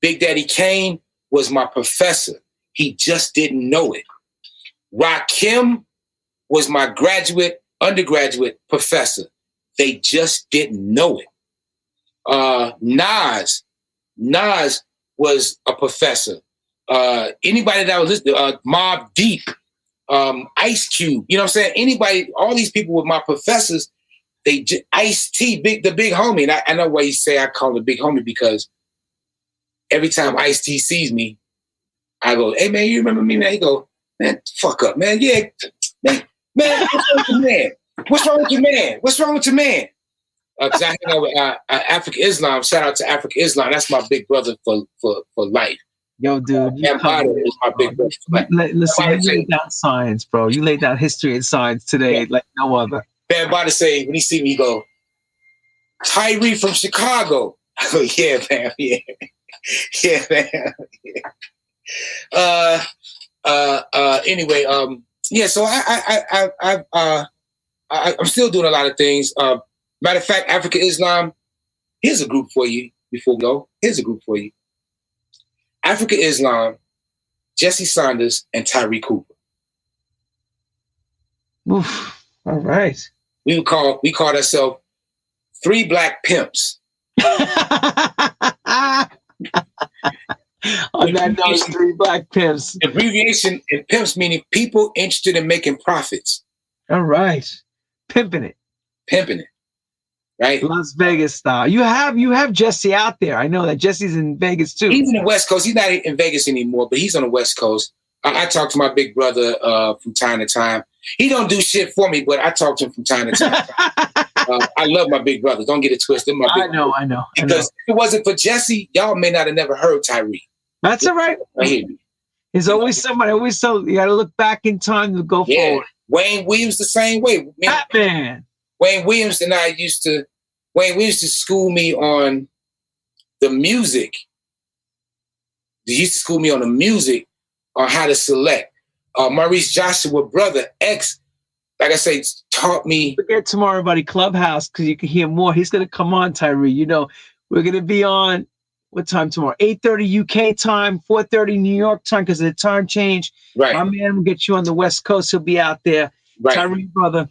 Big Daddy Kane was my professor. He just didn't know it. Rakim was my undergraduate professor. They just didn't know it. Nas was a professor. Anybody that was listening, Mobb Deep, Ice Cube, you know what I'm saying? Anybody, all these people were my professors. Ice-T, the big homie. And I know why you say I call him the big homie, because every time Ice-T sees me, I go, hey man, you remember me, man? He go, man, fuck up, man. Yeah, man, what's wrong with your man? What's wrong with your man? Because I hang out with Africa Islam. Shout out to Africa Islam. That's my big brother for life. Yo, dude. Is my big brother for life. Listen, you laid down science, bro. You laid down history and science today like no other. Man, about to say, when he see me, he go, Tyree from Chicago. I go, yeah, man, yeah. Yeah, man. Anyway, yeah, so I'm still doing a lot of things. Matter of fact, Africa Islam, here's a group for you before we go. Here's a group for you. Africa Islam, Jesse Saunders, and Tyree Cooper. Oof. All right. We called ourselves Three Black Pimps. On that note, Three Black Pimps. Abbreviation in pimps meaning people interested in making profits. All right. Pimping it. Right? Las Vegas style. You have Jesse out there. I know that Jesse's in Vegas too. He's in the West Coast. He's not in Vegas anymore, but he's on the West Coast. I talk to my big brother from time to time. He don't do shit for me, but I talk to him from time to time. I love my big brother. Don't get it twisted. I know. Because if it wasn't for Jesse, y'all may not have never heard Tyree. That's all right. There's always somebody. You got to look back in time to go forward. Wayne Williams the same way. Man. Wayne Williams and I used to school me on the music. He used to school me on the music on how to select. Maurice Joshua, brother, like I say, taught me. Forget tomorrow, everybody, Clubhouse, because you can hear more. He's going to come on, Tyree. You know, we're going to be on, what time tomorrow? 8:30 UK time, 4:30 New York time, because of the time change. Right. My man will get you on the West Coast. He'll be out there. Right. Tyree, brother,